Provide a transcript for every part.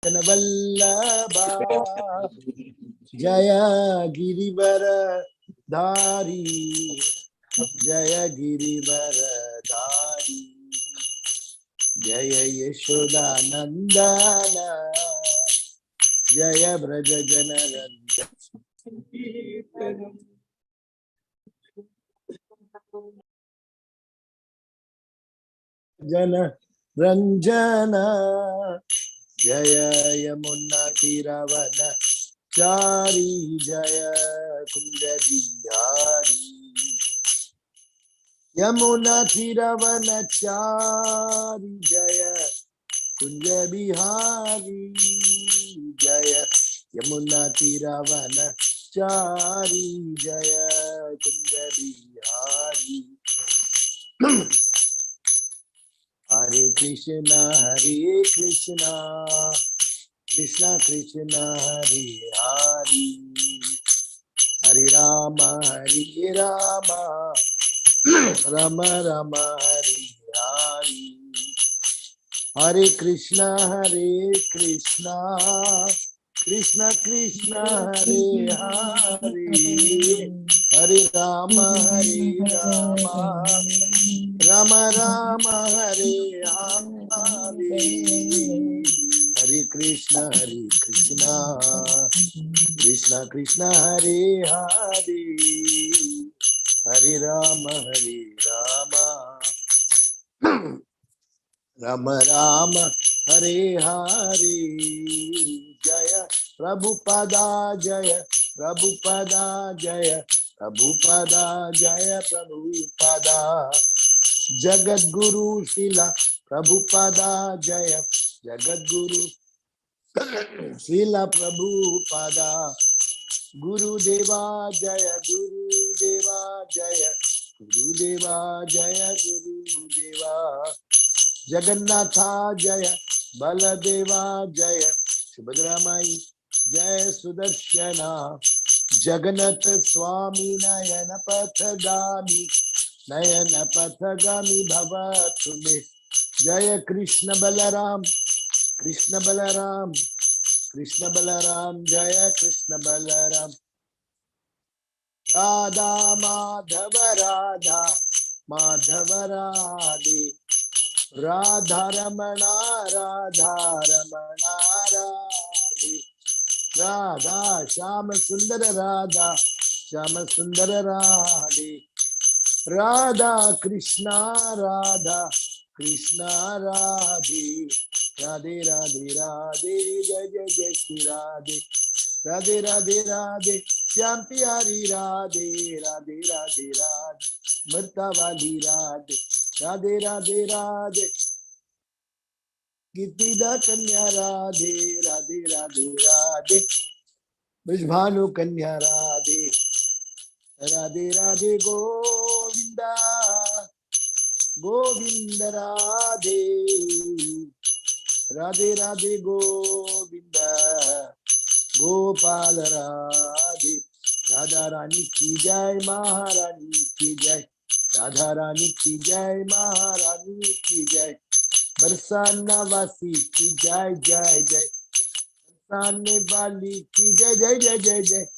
चरण वल्लभा जय गिरिवर धारी जय गिरिवर धारी जय यशोदा नंदन जय ब्रज जन जन रंजन जय यमुना तीरवन चारी जय कुंज बिहारी यमुना तीरवन चारी जय कुंज बिहारी जय यमुना तीरवन चारी जय कुंज बिहारी हरे कृष्णा कृष्णा कृष्णा हरे हरे हरे राम राम राम हरे हरे हरे कृष्णा कृष्णा कृष्णा हरे हरे हरे राम राम राम हरे हरे हरे कृष्णा कृष्णा हरे हरे हरे राम राम राम हरे हरे जय प्रभुपदा जय प्रभुपदा जय प्रभुपदा जय प्रभुपदा जगद्गुरु शिला प्रभुपदा जय जगद्गुरु शिला प्रभुपदा गुरुदेवा जय गुरुदेवा जय गुरुदेवा जय गुरुदेवा जगन्नाथा जय बलदेवा जय सुभद्रामाई जय सुदर्शना जगन्नाथ स्वामी नयन पथगामी भव तुम्हें जय कृष्ण बलराम जय कृष्ण बलराम राधा माधव राधे राधा रमणा राधे राधा श्याम सुंदर राधे राधा कृष्णा राधे राधे राधे राधे जय जय जय श्री राधे राधे राधे राधे श्याम प्यारी राधे राधे राधे राधे मृता वाली राधे राधे राधे राधे गिद्धिदा कन्या राधे राधे राधे राधे ब्रजभानु कन्या राधे राधे राधे गोविंदा गोविंद राधे राधे राधे गोविंदा गोपाल राधे राधा रानी की जय महारानी की जय राधा रानी की जय महारानी की जय बरसाना वासी की जय जय जय बरसाने वाली की जय जय जय जय जय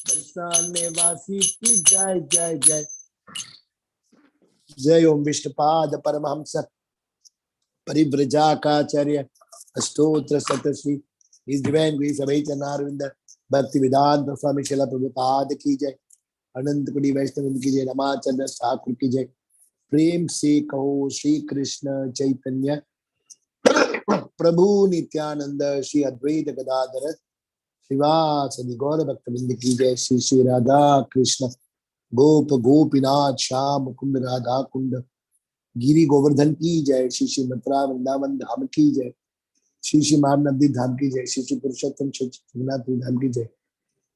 बरसाने वासी की जय जय जय जय ओम विष्णुपाद परमहंस परिव्रजाकाचार्य अष्टोत्र शतश्री इस डिवाइन ग्रेस अभय चरणारविंद भक्ति वेदांत स्वामी शिला प्रभुपाद की जय अनंत कोटि वैष्णव की जय रमाचंद्र ठाकुर की जय प्रेम से कहो श्री कृष्ण चैतन्य प्रभु नित्यानंद श्री अद्वैत गदाधर श्रीवासदि गौर भक्तवृंद की जय श्री श्री राधा कृष्ण गोप गोपीनाथ श्याम कुंड राधा कुंड गिरी गोवर्धन की जय श्री श्री मथुरा वृंदावन धाम की जय श्री श्री महानदी धाम की जय श्री श्री पुरुषोत्तम जगन्नाथ धाम की जय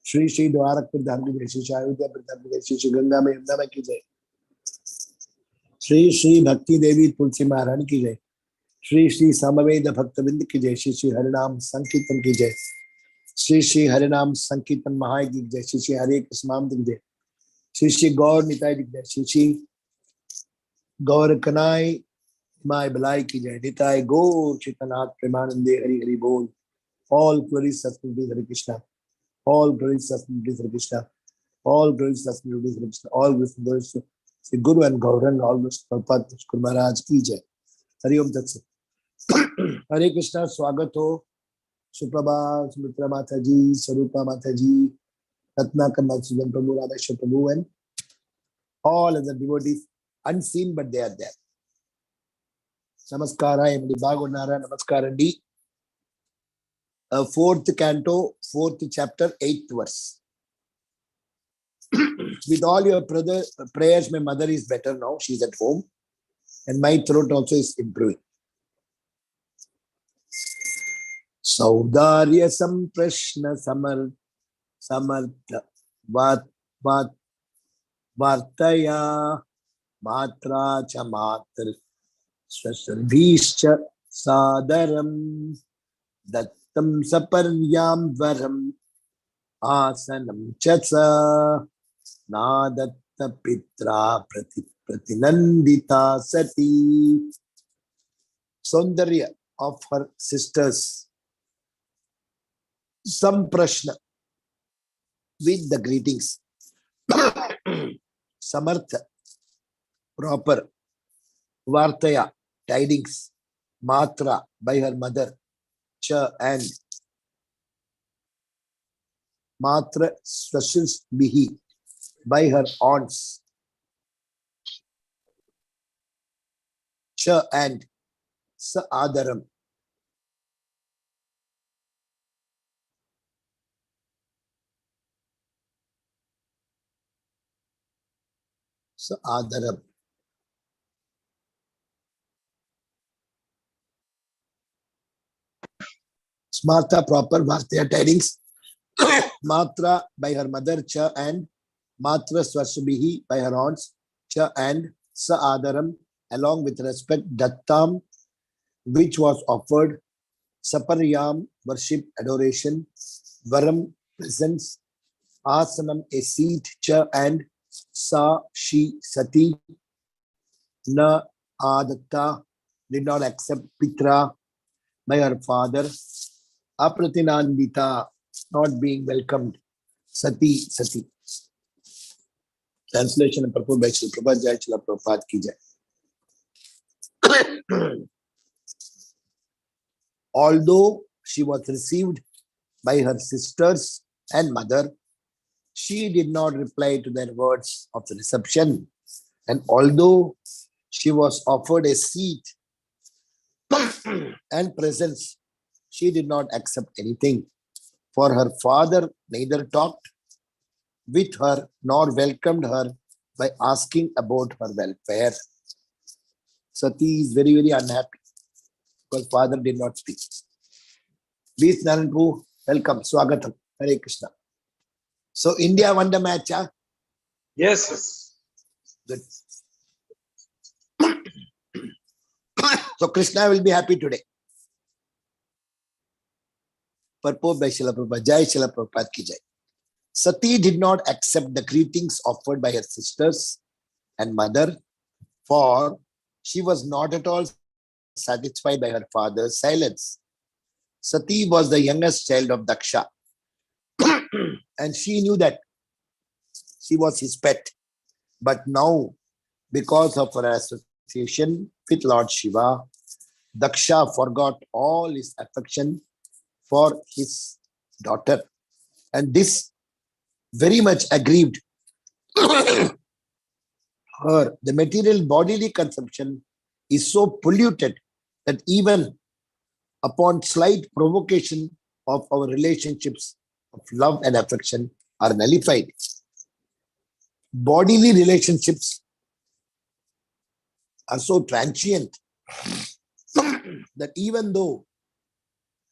श्री श्री द्वारकपुर धाम की जय श्री श्री अयोध्या धाम की जय श्री श्री गंगा में यमुना की जय श्री श्री भक्ति देवी तुलसी महारानी की जय श्री श्री समवेद भक्तविंद की जय श्री श्री हरिनाम संकीर्तन की जय श्री श्री हरिनाम संकीर्तन महायज्ञ की जय श्री श्री हरे कृष्णाम की जय श्री श्री गौर निताय की जय श्री श्री गौर कनाई माय बलाई की जय निताय गौर चितनाथ प्रेमानंदे हरि हरि बोल All glories suspension Hare Krishna. All glories suspension Hare Krishna. All glories suspension Hare Krishna. All glories to Sri Guru and Gaurang. All glories to Prabhupada Guru Maharaj ki jai. Hari Om Tat Sat. Hare Krishna. Swagat ho. Suprabhat, Sumitra Mataji, Sarupa Mataji, Ratnakar Madhusudan Prabhu, Rameswar Prabhu, and all other devotees unseen, but they are there. Namaskara, Emily Bhagonara, Namaskara D. Fourth canto, fourth chapter, 8th verse. With all your prayers, my mother is better now. She's at home. And my throat also is improving. Saudarya Samprashna Samartha Vartaya Matra Cha Matra Swasarbhischa Sadaram Dattam Saparyam Varam Asanam Chatsa Nadatta Pitra Pratinandita Sati. Saundarya of her sisters. Samprashna with the greetings. Samartha, proper. Vartaya, tidings. Matra, by her mother. Cha, and. Matra Swashis Bihi, by her aunts. Cha, and. Sa Adaram. Sa Adaram. Smartha, proper. Vartaya, tidings. Matra, by her mother. Cha, and. Matra Swashabihi, by her aunts. Cha, and. Sa Adaram, along with respect. Dattam, which was offered. Saparyam, worship, adoration. Varam, presence. Asanam, a seat. Cha, and. Sa, she, Sati. Na, Adatta, did not accept. Pitra, by her father. Apratinandita, not being welcomed. Sati, Sati. Translation and purport by Sri Prabhupada. Jai Srila Prabhupada ki jai. Although she was received by her sisters and mother, she did not reply to their words of reception. And although she was offered a seat and presence, she did not accept anything. For her father neither talked with her nor welcomed her by asking about her welfare. Sati is very, very unhappy because father did not speak. Please, Naranpu, welcome. Swagatam. Hare Krishna. So, India won the match, huh? Yes. Good. So, Krishna will be happy today. Purport by Srila Prabhupada. Jai Srila Prabhupada ki jai. Sati did not accept the greetings offered by her sisters and mother, for she was not at all satisfied by her father's silence. Sati was the youngest child of Daksha, and she knew that she was his pet. But now, because of her association with Lord Shiva, Daksha forgot all his affection for his daughter, and this very much aggrieved her. The material bodily consumption is so polluted that even upon slight provocation of our relationships of love and affection are nullified. Bodily relationships are so transient that even though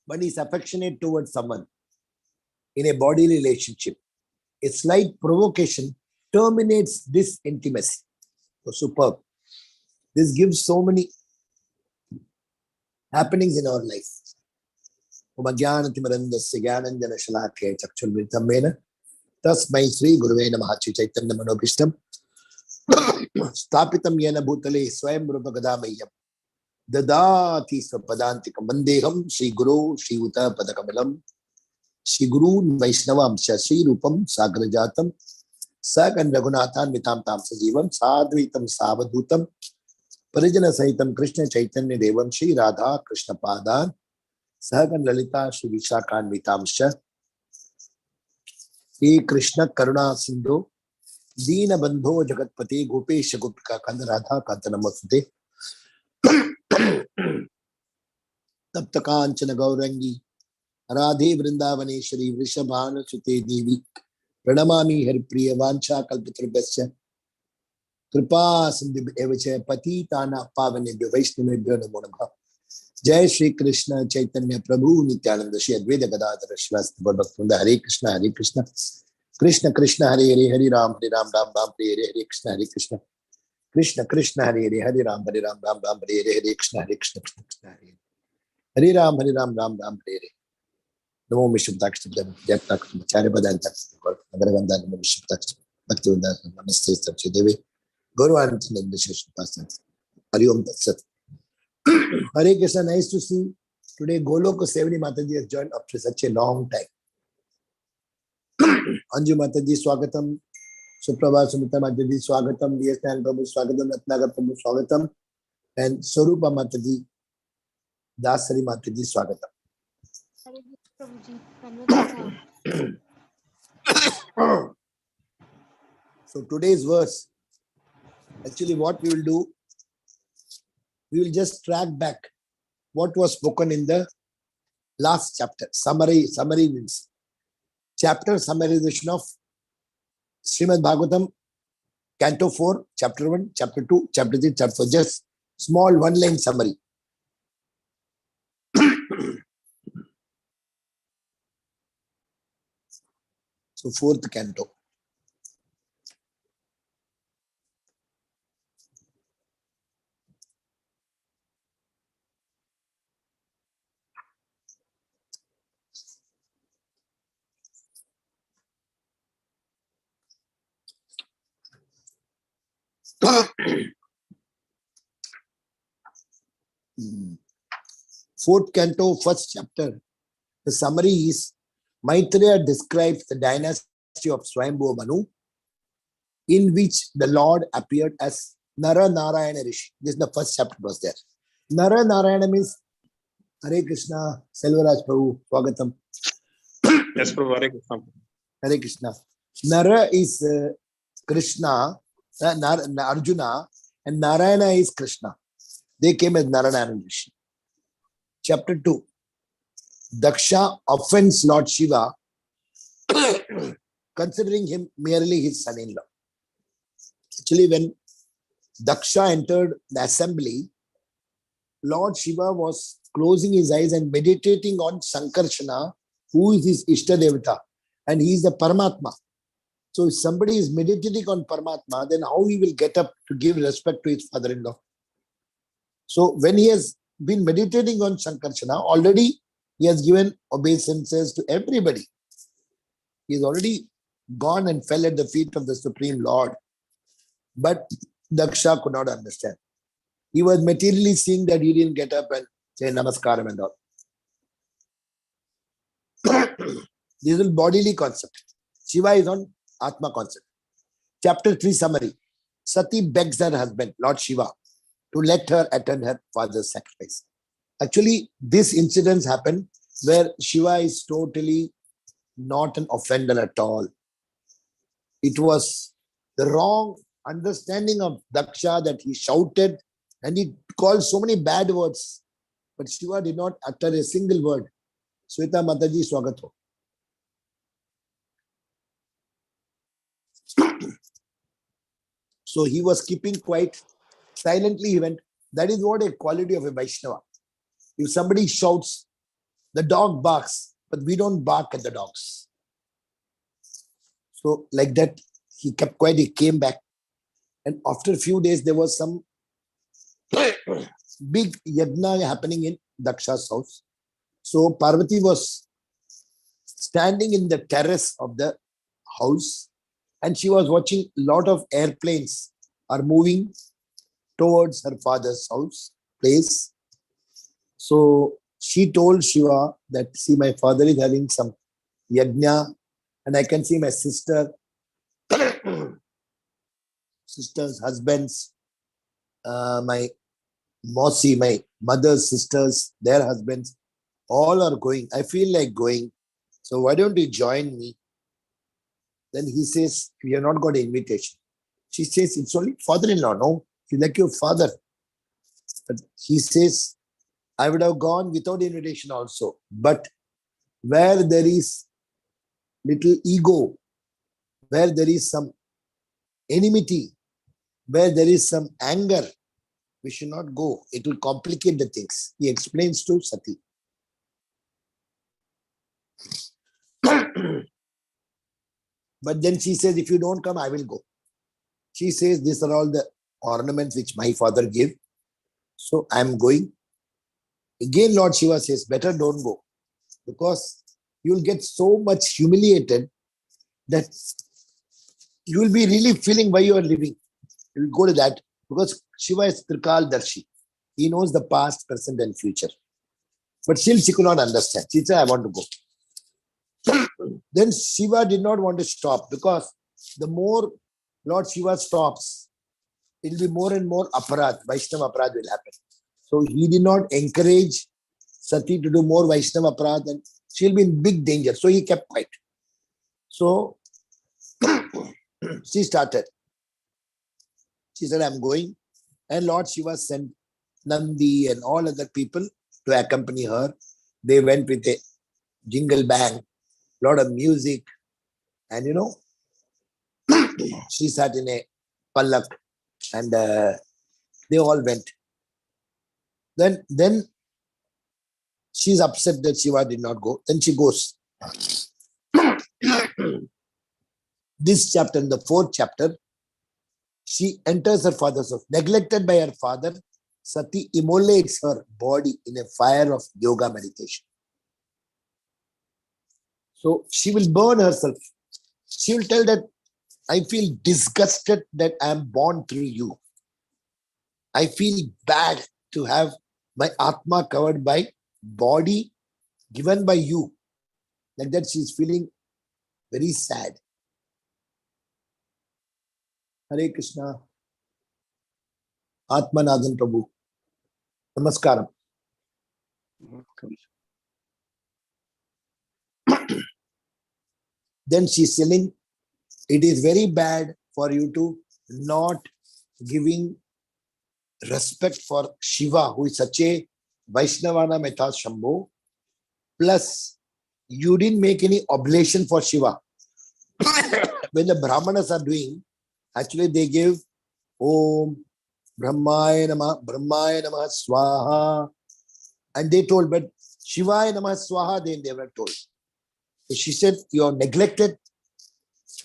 one is affectionate towards someone in a body relationship, a slight provocation terminates this intimacy. So superb. This gives so many happenings in our life. Tasmai Sri Guruve Namaha Chaitanya Manobhishtam Stapitam Yena Bhutale Swayam Rupa Gadamayam Dadati Swapadantikam Vandeham Sri Guru Sri Uta Padakamalam Sri Guru Vaishnavam Sri Rupam Sagrajatam Sagan Raghunathan Vitam Tam Sajivam Sadvitam Savadhutam Parijana Sahitam Krishna Chaitanya Devam Sri Radha Krishna Padan Sagan Lalita Sri Vishakan Vitam Sri Krishna Karuna Sindhu Dina Bandho Jagatpati Gopesh Gopika Kanda Radha Kanta Namasute Taptakanchana Gaurangi Radhe Vrindavaneshwari Vrishabhana Sute Devi Pranamami Haripriya Vancha Kalpatrubhasya Kripa Sindhu Evacha Patitana Pavanebhyo Vaishnavebhyo Namo Namah. Jai Shri Krishna Chaitanya Prabhu Nityananda Shri Advaita Gadadhara Srivastava Gaurabhakta Hare Krishna Hare Krishna Krishna Krishna Hare Hare Hare Ram Ram Ram Hare Hare Krishna Hare Krishna Krishna Krishna Hare Hare Hare Ram Ram Hare Hare Krishna Hare Krishna Krishna Hare Hare Ram Ram Hare Hare Namo Vishnutakshtam Jayaptakshtam Charyapadanta Nagaraganda Namo Vishnutakshtam Bhaktivinoda Namaste Satya Devi Gauravanitam Nishesham Pastan Hari Om Tat Sat. Hare Krishna, nice to see today. Goloka Sevani Mataji has joined after such a long time. Anju Mataji Swagatam, Suprabha Sumita Mataji Swagatam, DSN Prabhu Swagatam, Ratnagar Prabhu Swagatam, and Sarupa Mataji, Dasari Mataji Swagatam. So today's verse, actually what we will do, we will just track back what was spoken in the last chapter. Summary means chapter summarization of Srimad Bhagavatam, Canto 4, Chapter 1, Chapter 2, Chapter 3, Chapter 4. Just small one-line summary. So fourth canto. Fourth canto, first chapter. The summary is Maitreya describes the dynasty of Swayambhuva Manu, in which the Lord appeared as Nara Narayana Rishi. This is the first chapter was there. Nara Narayana means Hare Krishna, Selvaraj Prabhu, Swagatam. Yes, Prabhu, Hare Krishna. Hare Krishna. Nara is Krishna, Arjuna, and Narayana is Krishna. They came as Narayana Rishi. Chapter 2. Daksha offends Lord Shiva, considering him merely his son-in-law. Actually, when Daksha entered the assembly, Lord Shiva was closing his eyes and meditating on Sankarshana, who is his Ishta Devata, and he is the Paramatma. So if somebody is meditating on Paramatma, then how he will get up to give respect to his father-in-law? So when he has been meditating on Sankarshana, already he has given obeisances to everybody. He has already gone and fell at the feet of the Supreme Lord. But Daksha could not understand. He was materially seeing that he didn't get up and say Namaskaram and all. This is bodily concept. Shiva is on Atma concept. Chapter 3 summary. Sati begs her husband, Lord Shiva, to let her attend her father's sacrifice. Actually, this incident happened where Shiva is totally not an offender at all. It was the wrong understanding of Daksha that he shouted and he called so many bad words. But Shiva did not utter a single word. Sweta Mataji Swagato. So he was keeping quiet. Silently he went. That is what a quality of a Vaishnava. If somebody shouts, the dog barks, but we don't bark at the dogs. So like that, he kept quiet. He came back. And after a few days, there was some big yajna happening in Daksha's house. So Parvati was standing in the terrace of the house and she was watching a lot of airplanes are moving towards her father's house place. So she told Shiva that, see, my father is having some yajna, and I can see my sisters, husbands, my Mosi, my mother's sisters, their husbands, all are going. I feel like going. So why don't you join me? Then he says, we have not got an invitation. She says, it's only father-in-law. No, he's like your father. But he says, I would have gone without invitation also. But where there is little ego, where there is some enmity, where there is some anger, we should not go. It will complicate the things. He explains to Sati. But then she says, if you don't come, I will go. She says, these are all the ornaments which my father gave. So I'm going. Again, Lord Shiva says, better don't go. Because you'll get so much humiliated that you will be really feeling why you are living. You will go to that. Because Shiva is Trikal Darshi. He knows the past, present and future. But still she could not understand. She said, I want to go. Then Shiva did not want to stop, because the more Lord Shiva stops, it will be more and more aparad, Vaishnava aparad will happen. So he did not encourage Sati to do more Vaishnava aparad, and she'll be in big danger. So he kept quiet. So she started. She said, I'm going. And Lord Shiva sent Nandi and all other people to accompany her. They went with a jingle bang, lot of music, and she sat in a pallak, and they all went. Then she's upset that Shiva did not go. Then she goes. This chapter, in the 4th chapter, she enters her father's house. Neglected by her father, Sati immolates her body in a fire of yoga meditation. So she will burn herself. She will tell that, I feel disgusted that I am born through you. I feel bad to have my Atma covered by body given by you. Like that, she is feeling very sad. Hare Krishna. Atmanathan Prabhu. Namaskaram. Then she's telling, it is very bad for you to not giving respect for Shiva, who is such a Vaishnavana Meta Shambho. Plus, you didn't make any oblation for Shiva. When the Brahmanas are doing, actually they give Om Brahmaya Namah Swaha. And they told, but Shivaya Namah Swaha, they never told. So she said, you are neglected.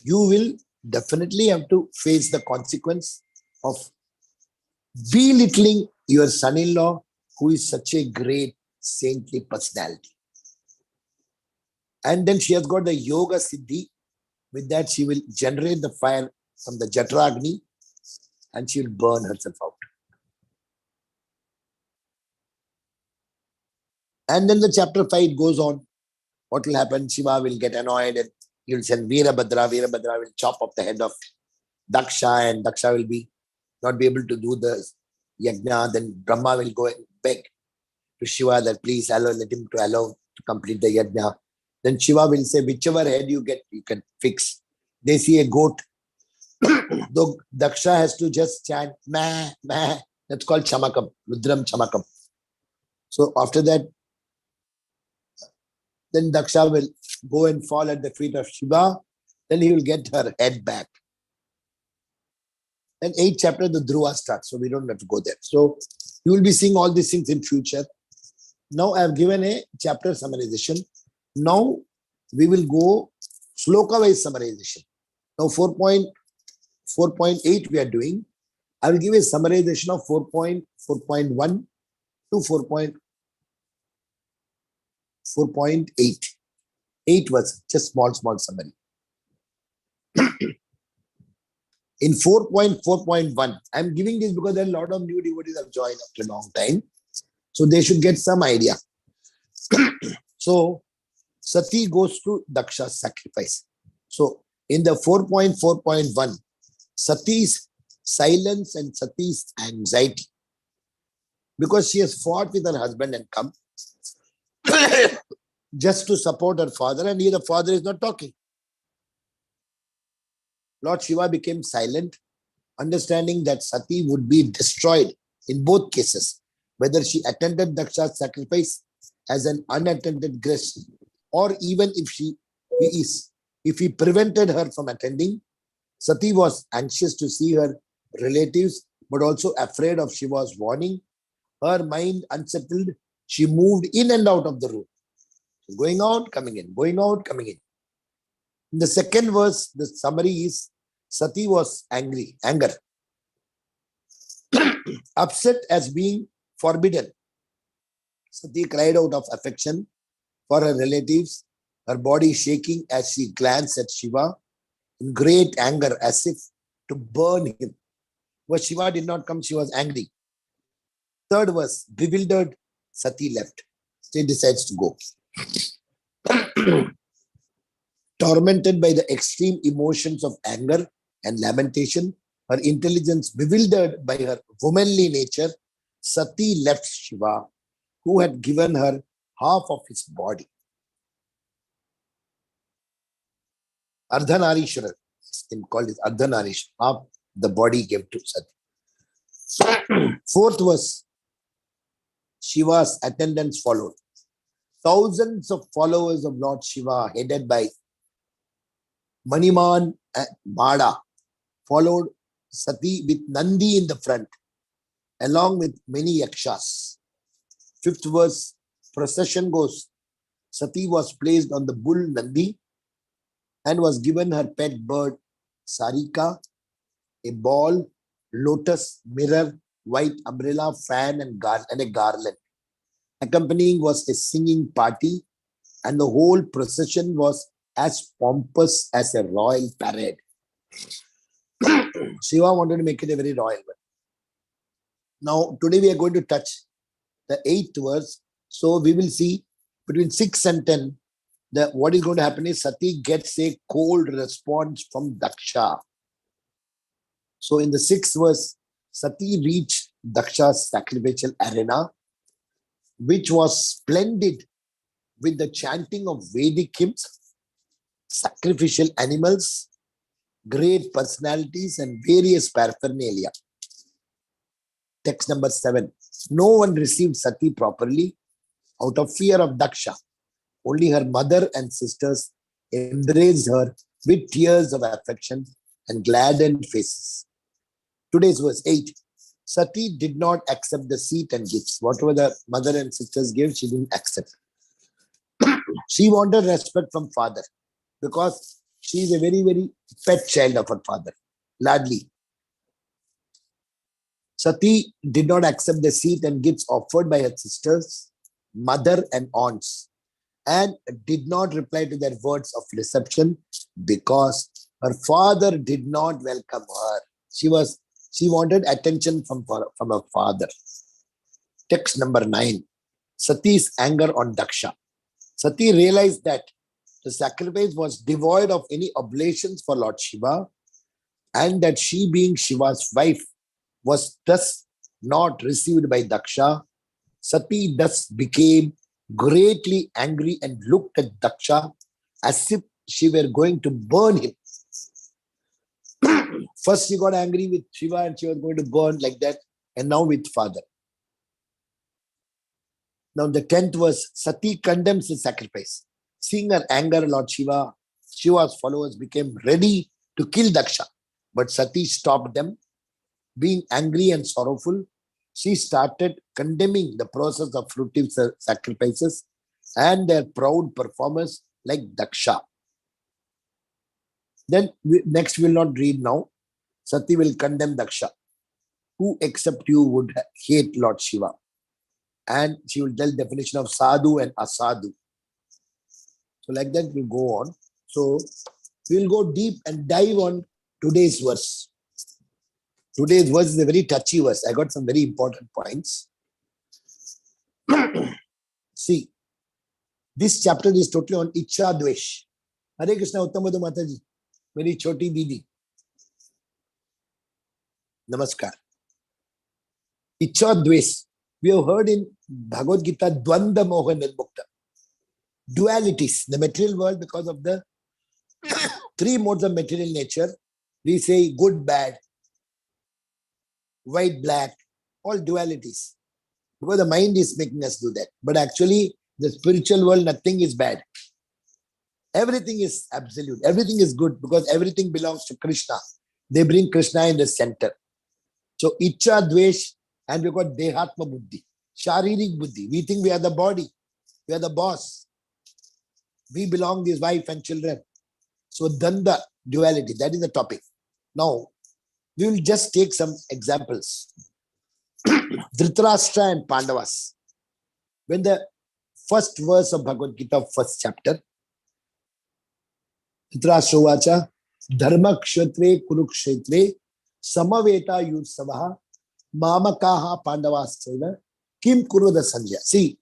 You will definitely have to face the consequence of belittling your son-in-law, who is such a great saintly personality. And then she has got the yoga siddhi. With that, she will generate the fire from the Jatragni, and she will burn herself out. And then the chapter 5 goes on. What will happen? Shiva will get annoyed and he will send Veerabhadra. Veerabhadra will chop off the head of Daksha, and Daksha will not be able to do the yajna. Then Brahma will go and beg to Shiva that please let him to complete the yajna. Then Shiva will say, whichever head you get, you can fix. They see a goat. Though Daksha has to just chant, meh, meh. That's called Chamakam, Rudram Chamakam. So after that, then Daksha will go and fall at the feet of Shiva. Then he will get her head back. And 8th chapter, the Dhruva starts. So we don't have to go there. So you will be seeing all these things in future. Now I have given a chapter summarization. Now we will go sloka-wise summarization. Now 4.8 we are doing. I will give a summarization of 4.1 to 4.8. 8 was just small summary. In 4.4.1, I'm giving this because there are a lot of new devotees have joined after a long time. So they should get some idea. So Sati goes to Daksha's sacrifice. So in the 4.4.1, Sati's silence and Sati's anxiety, because she has fought with her husband and come just to support her father, and here the father is not talking. Lord Shiva became silent, understanding that Sati would be destroyed in both cases, whether she attended Daksha's sacrifice as an unattended guest, or even if he prevented her from attending. Sati was anxious to see her relatives, but also afraid of Shiva's warning. Her mind unsettled, she moved in and out of the room, going out, coming in, going out, coming in. In the second verse, the summary is Sati was anger, upset as being forbidden. Sati cried out of affection for her relatives, her body shaking as she glanced at Shiva in great anger, as if to burn him. But Shiva did not come, she was angry. Third verse, bewildered, Sati left. She decides to go. Tormented by the extreme emotions of anger and lamentation, her intelligence bewildered by her womanly nature, Sati left Shiva, who had given her half of his body. Ardhanarishwara, called it Ardhanarishwara, half the body gave to Sati. Fourth verse, Shiva's attendants followed. Thousands of followers of Lord Shiva, headed by Maniman and Mada, followed Sati with Nandi in the front, along with many yakshas. Fifth verse, procession goes. Sati was placed on the bull Nandi and was given her pet bird Sarika, a ball, lotus, mirror, white umbrella, fan and a garland. Accompanying was a singing party, and the whole procession was as pompous as a royal parade. Shiva wanted to make it a very royal one. Now, today we are going to touch the 8th verse. So we will see between 6 and 10, what is going to happen is Sati gets a cold response from Daksha. So in the 6th verse, Sati reached Daksha's sacrificial arena, which was splendid with the chanting of Vedic hymns, sacrificial animals, great personalities, and various paraphernalia. Text number 7. No one received Sati properly out of fear of Daksha. Only her mother and sisters embraced her with tears of affection and gladdened faces. Today's verse 8. Sati did not accept the seat and gifts. Whatever the mother and sisters gave, she didn't accept. She wanted respect from father because she is a very, very pet child of her father, Ladli. Sati did not accept the seat and gifts offered by her sisters, mother and aunts, and did not reply to their words of reception because her father did not welcome her. She wanted attention from her father. Text number 9. Sati's anger on Daksha. Sati realized that the sacrifice was devoid of any oblations for Lord Shiva, and that she, being Shiva's wife, was thus not received by Daksha. Sati thus became greatly angry and looked at Daksha as if she were going to burn him. First she got angry with Shiva and she was going to burn like that, and now with father. Now the 10th verse, Sati condemns the sacrifice. Seeing her anger, Lord Shiva's followers became ready to kill Daksha. But Sati stopped them. Being angry and sorrowful, she started condemning the process of fruitive sacrifices and their proud performers like Daksha. Then next we will not read now. Sati will condemn Daksha. Who except you would hate Lord Shiva? And she will tell definition of sadhu and asadu. So like that we'll go on. So we'll go deep and dive on today's verse. Today's verse is a very touchy verse. I got some very important points. See, this chapter is totally on Icha Dvesh. Hare Krishna Uttamadu Mataji, very choti didi. Namaskar. Icha Dvesh. We have heard in Bhagavad Gita, Dvanda Moha Nirmukta. Dualities. The material world, because of the three modes of material nature, we say good, bad, white, black, all dualities. Because the mind is making us do that. But actually, the spiritual world, nothing is bad. Everything is absolute. Everything is good because everything belongs to Krishna. They bring Krishna in the center. So, Icha, Dvesh, and we got Dehatma Buddhi, Sharirik Buddhi. We think we are the body. We are the boss. We belong to his wife and children. So, Danda, duality, that is the topic. Now, we will just take some examples. Dhritarashtra and Pandavas. When the first verse of Bhagavad Gita, first chapter, Dhritarashtra Vacha, Dharma Kshetre Kurukshetre, Samaveta Yutsavaha, Mamakaha Pandavas, Kim Kuruda Sanjaya. See,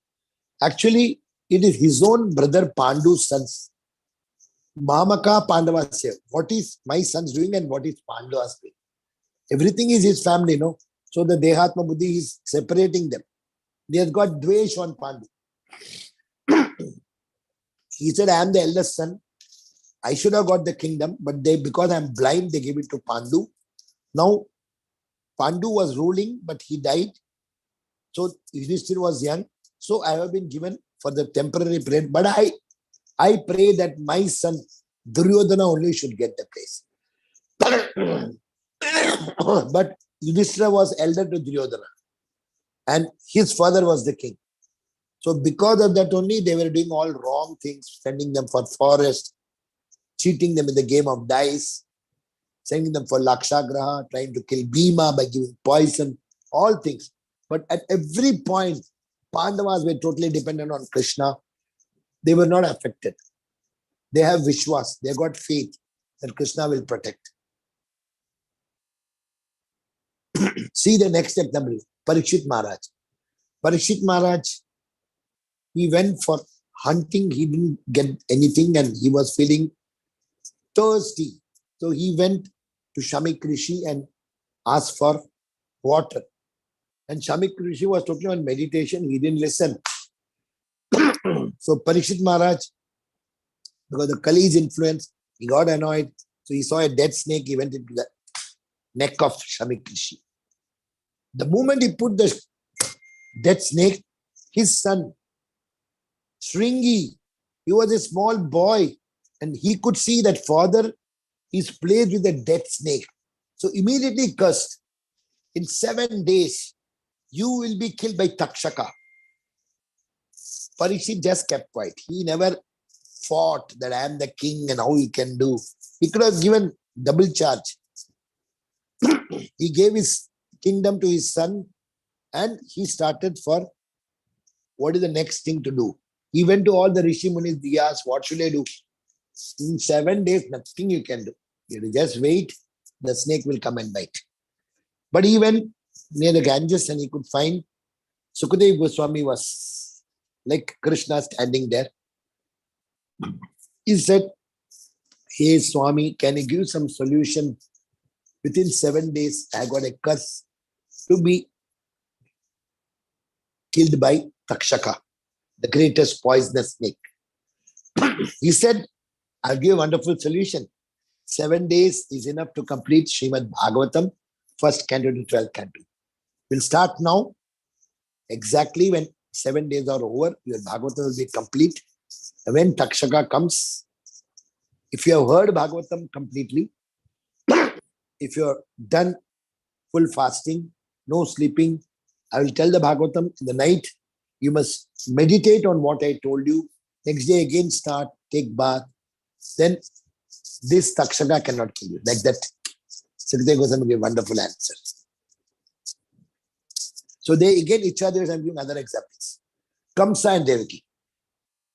actually, it is his own brother Pandu's sons. Mamaka Pandavas. What is my sons doing and what is Pandavas doing? Everything is his family, no? So the Dehatma Buddhi is separating them. They have got Dvesh on Pandu. He said, I am the eldest son. I should have got the kingdom, but because I am blind, they gave it to Pandu. Now, Pandu was ruling, but he died. So Yudhishthira was young. So I have been given for the temporary period. But I pray that my son Duryodhana only should get the place. But Yudhishthira was elder to Duryodhana. And his father was the king. So because of that only, they were doing all wrong things, sending them for forest, cheating them in the game of dice, sending them for Lakshagraha, trying to kill Bhima by giving poison, all things. But at every point, Pandavas were totally dependent on Krishna. They were not affected. They have Vishwas. They got faith that Krishna will protect. See the next example, Parikshit Maharaj. Parikshit Maharaj, he went for hunting. He didn't get anything and he was feeling thirsty. So he went to Shamik Rishi and asked for water. And Shamik Rishi was talking on meditation. He didn't listen. So Parikshit Maharaj, because the Kali's influence, he got annoyed. So he saw a dead snake. He went into the neck of Shamik Rishi. The moment he put the dead snake, his son, Shringi, he was a small boy and he could see that father is played with a dead snake. So immediately cursed. In 7 days, you will be killed by Takshaka. Parikshit just kept quiet. He never fought that I am the king and how he can do. He could have given double charge. He gave his kingdom to his son and he started for what is the next thing to do. He went to all the Rishi Munis, he asked, what should I do? In 7 days, nothing you can do. You just wait, the snake will come and bite. But he went near the Ganges and he could find Sukadeva Goswami was like Krishna standing there. He said, hey Swami, can you give some solution? Within 7 days, I got a curse to be killed by Takshaka, the greatest poisonous snake. He said, I'll give a wonderful solution. 7 days is enough to complete Srimad Bhagavatam, first canto to 12th canto. We'll start now. Exactly when 7 days are over, your Bhagavatam will be complete. And when Takshaka comes, if you have heard Bhagavatam completely, if you have done full fasting, no sleeping, I will tell the Bhagavatam in the night, you must meditate on what I told you. Next day again start, take bath. Then this Takshaka cannot kill you. Like that. Sukadeva Goswami gave a wonderful answer. So they again, each other, I'm giving other examples. Kamsa and Devaki.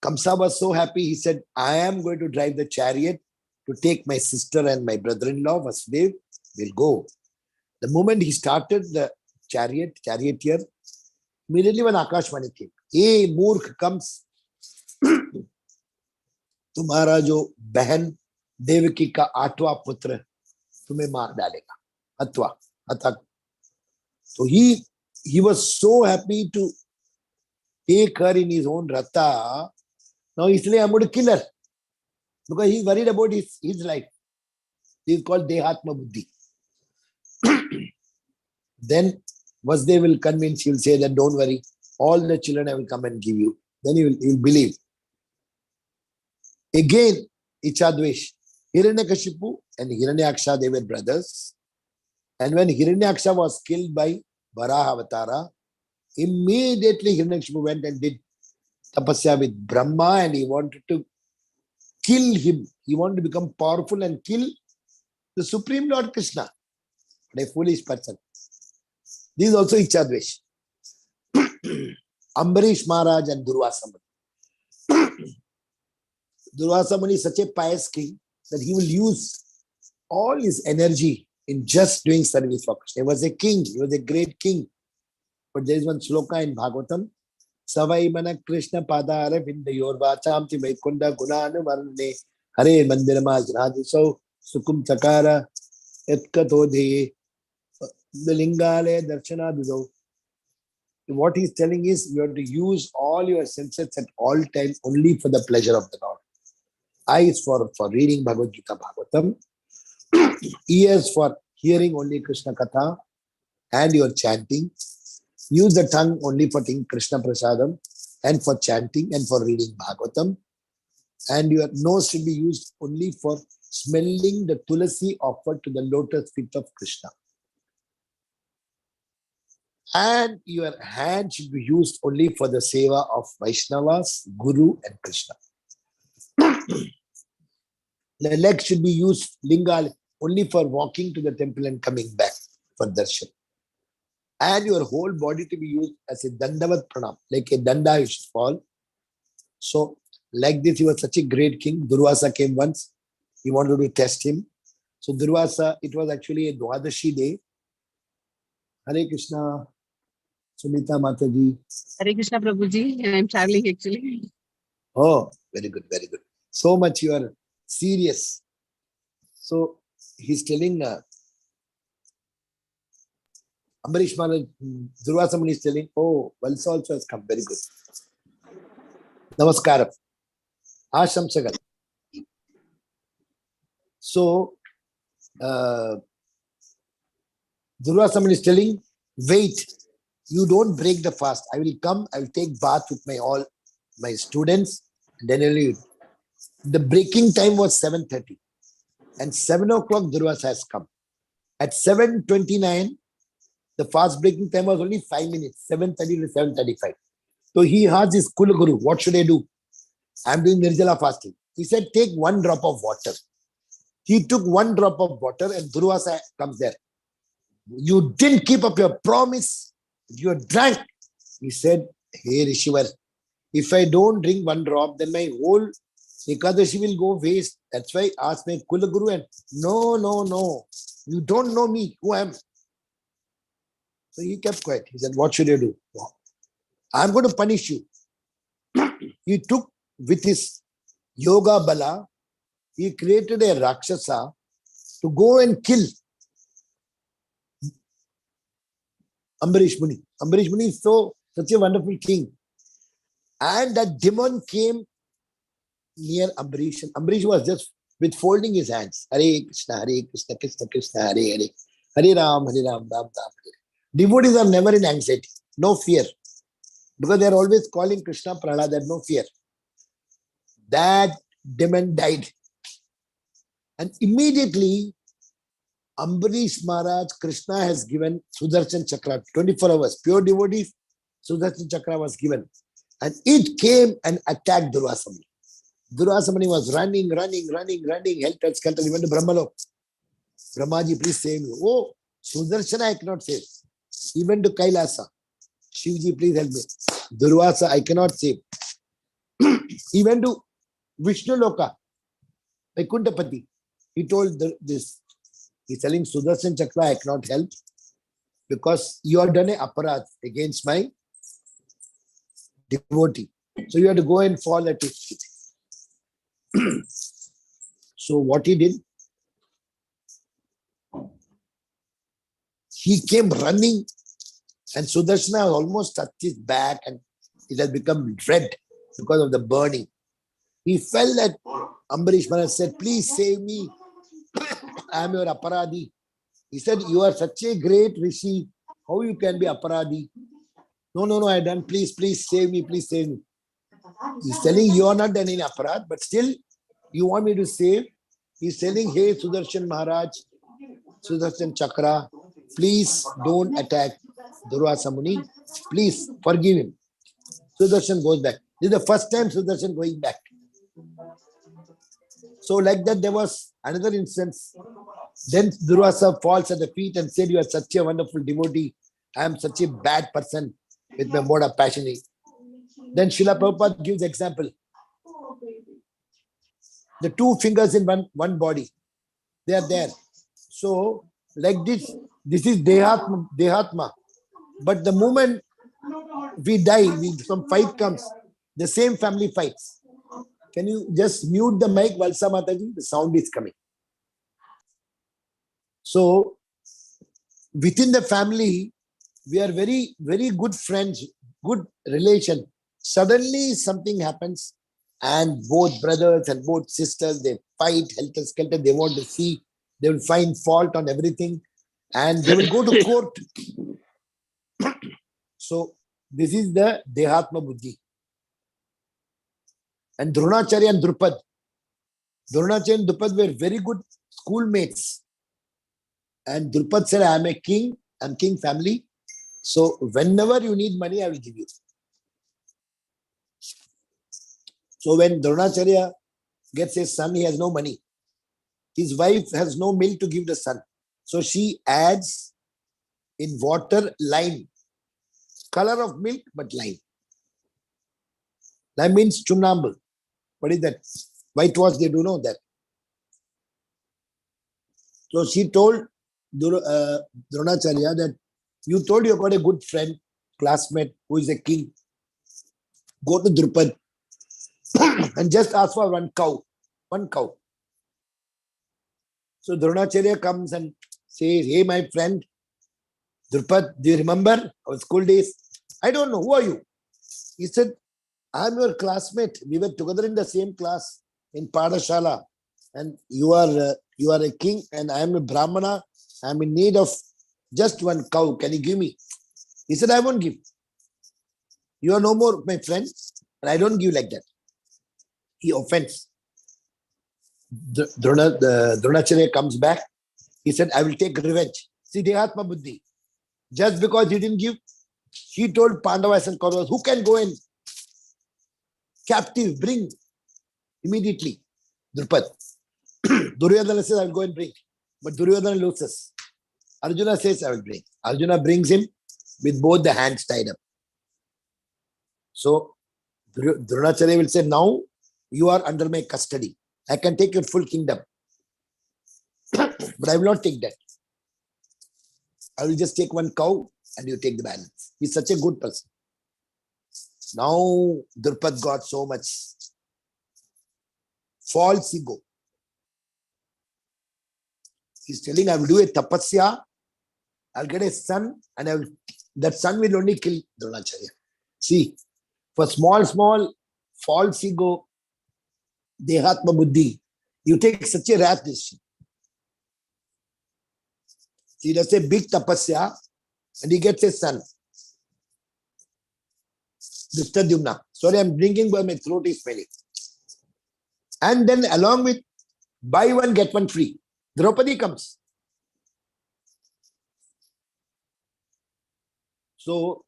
Kamsa was so happy, he said, I am going to drive the chariot to take my sister and my brother-in-law, Vasudev, will go. The moment he started the charioteer, immediately when Akashvani came, ए मूर्ख comes, तुम्हारा जो बहन देवकी का 8वां पुत्र तुम्हें मार डालेगा. अथवा अथक. So he was so happy to take her in his own ratha. Now इसलिए I'm going to kill her because he's worried about his life. He is called Dehatma Buddhi. Then Vasudeva will convince, he will say that don't worry, all the children I will come and give you. Then he will believe. Again, Ichadvesh. Hiranyakashipu and Hiranyaksha, they were brothers. And when Hiranyaksha was killed by Varaha Avatara, immediately Hiranyakashipu went and did tapasya with Brahma, and he wanted to kill him. He wanted to become powerful and kill the Supreme Lord Krishna. But a foolish person. This is also Ichadvesh. Ambarish Maharaj and Durvasa Muni. Durvasa Muni is such a pious king that he will use all his energy in just doing service for Krishna. He was a king. He was a great king. But there is one sloka in Bhagavatam. Savai mana Krishna padara vindayor vachamti vaikunda gunanu varne hare mandirama jnadiso sukum sakara etkatodhe the lingale darshana dido. What he's telling is you have to use all your senses at all times only for the pleasure of the Lord. Eyes for reading Bhagavad Gita Bhagavatam, ears for hearing only Krishna Katha and your chanting. Use the tongue only for thinking Krishna Prasadam and for chanting and for reading Bhagavatam. And your nose should be used only for smelling the tulasi offered to the lotus feet of Krishna. And your hand should be used only for the seva of Vaishnavas, Guru and Krishna. The leg should be used, linga, only for walking to the temple and coming back for darshan. And your whole body to be used as a dandavat pranam, like a danda you should fall. So, like this, he was such a great king. Durvasa came once. He wanted to test him. So, Durvasa, it was actually a Dwadashi day. Hare Krishna, Sunita Mataji. Hare Krishna Prabhuji, I am traveling actually. Oh, very good, very good. So much you are serious. So, he's telling Ambarish Maharaj, Durvasa Muni is telling, oh, Valsa also has come. Very good. Namaskaram. Ashamsagal. So, Durvasa Muni is telling, wait, you don't break the fast. I will come, I will take bath with all my students, and then I will eat. The breaking time was 7:30. And 7 o'clock, Durvasa has come. At 7:29, the fast breaking time was only 5 minutes, 7:30 to 7:35. So he asked his Kulaguru, what should I do? I am doing Nirjala fasting. He said, take 1 drop of water. He took 1 drop of water and Durvasa comes there. You didn't keep up your promise. You drank. He said, hey Rishivar, if I don't drink 1 drop, then my whole Ekadashi will go waste. That's why I asked my Kulaguru and no. You don't know me, who I am. So he kept quiet. He said, what should I do? I'm going to punish you. He took with his yoga bala, he created a Rakshasa to go and kill Ambarish Muni. Ambarish Muni is such a wonderful king. And that demon came near Ambarish. And Ambarish was just withholding his hands. Hare Krishna, Krishna Krishna, Hare Hare. Hare Ram, Ram Ram. Devotees are never in anxiety. No fear. Because they are always calling Krishna Prana. There is no fear. That demon died. And immediately, Ambarish Maharaj, Krishna has given Sudarshan Chakra, 24 hours. Pure devotees, Sudarshan Chakra was given. And it came and attacked Durvasa Muni. Durvasa Muni was running, helter skelter. He went to Brahmalok. Brahmaji, please save me. Oh, Sudarshana I cannot save. He went to Kailasa. Shivji, please help me. Durvasa I cannot save. He went to Vishnu Loka, Vaikuntapati. He told this. He's telling Sudarshan Chakra, I cannot help because you have done an aparadh against my devotee. So you have to go and fall at his feet. So what he did, he came running and Sudarshana almost touched his back and it has become red because of the burning. He fell at Ambarish Maharaj, said, please save me. I am your aparadhi. He said, you are such a great rishi. How you can be aparadhi? No, I done. Please save me. Please save me. He's telling you are not done any aparad, but still you want me to save. He's telling, hey, Sudarshan Maharaj, Sudarshan Chakra, please don't attack Durvasa Muni. Please forgive him. Sudarshan goes back. This is the first time Sudarshan going back. So like that, there was another instance. Then Durvasa falls at the feet and said, you are such a wonderful devotee. I am such a bad person with my mode of passioning. Then Srila Prabhupada gives example. The two fingers in one body, they are there. So like this is Dehatma. But the moment we die, some fight comes, the same family fights. Can you just mute the mic, Valsa Mataji? The sound is coming. So within the family, we are very, very good friends, good relation. Suddenly something happens and both brothers and both sisters, they fight, helter-skelter, they want to see, they will find fault on everything and they will go to court. So this is the Dehatma Buddhi. And Dronacharya and Drupad. Dronacharya and Drupad were very good schoolmates. And Drupad said, I am a king, I'm king family. So whenever you need money, I will give you. So when Dronacharya gets his son, he has no money. His wife has no milk to give the son. So she adds in water lime. Color of milk, but lime. Lime means chunambal. What is that? Whitewash, they do know that. So she told Dronacharya that you told you got a good friend, classmate who is a king. Go to Drupad and just ask for one cow. One cow. So Dronacharya comes and says, hey, my friend, Drupad, do you remember our school days? I don't know. Who are you? He said, I'm your classmate. We were together in the same class in Padashala. And you are a king and I am a Brahmana. I am in need of just one cow. Can you give me? He said, I won't give. You are no more my friend and I don't give like that. He offends. Dronacharya comes back. He said, I will take revenge. See, Dehatma Buddhi. Just because he didn't give, he told Pandavas and Kauravas, who can go in captive, bring immediately. Drupad. Duryodhana says, I will go and bring. But Duryodhana loses. Arjuna says, I will bring. Arjuna brings him with both the hands tied up. So Dronacharya will say, now you are under my custody. I can take your full kingdom. But I will not take that. I will just take one cow and you take the balance. He's such a good person. Now Drupad got so much false ego. He's telling, I will do a tapasya, I'll get a son, and that son will only kill Dronacharya. See, for small false ego, Dehatma Buddhi, you take such a rash decision. He does a big tapasya and he gets a son. Drishtadyumna. Sorry, I'm drinking but my throat is smelling. And then along with buy one, get one free, Draupadi comes. So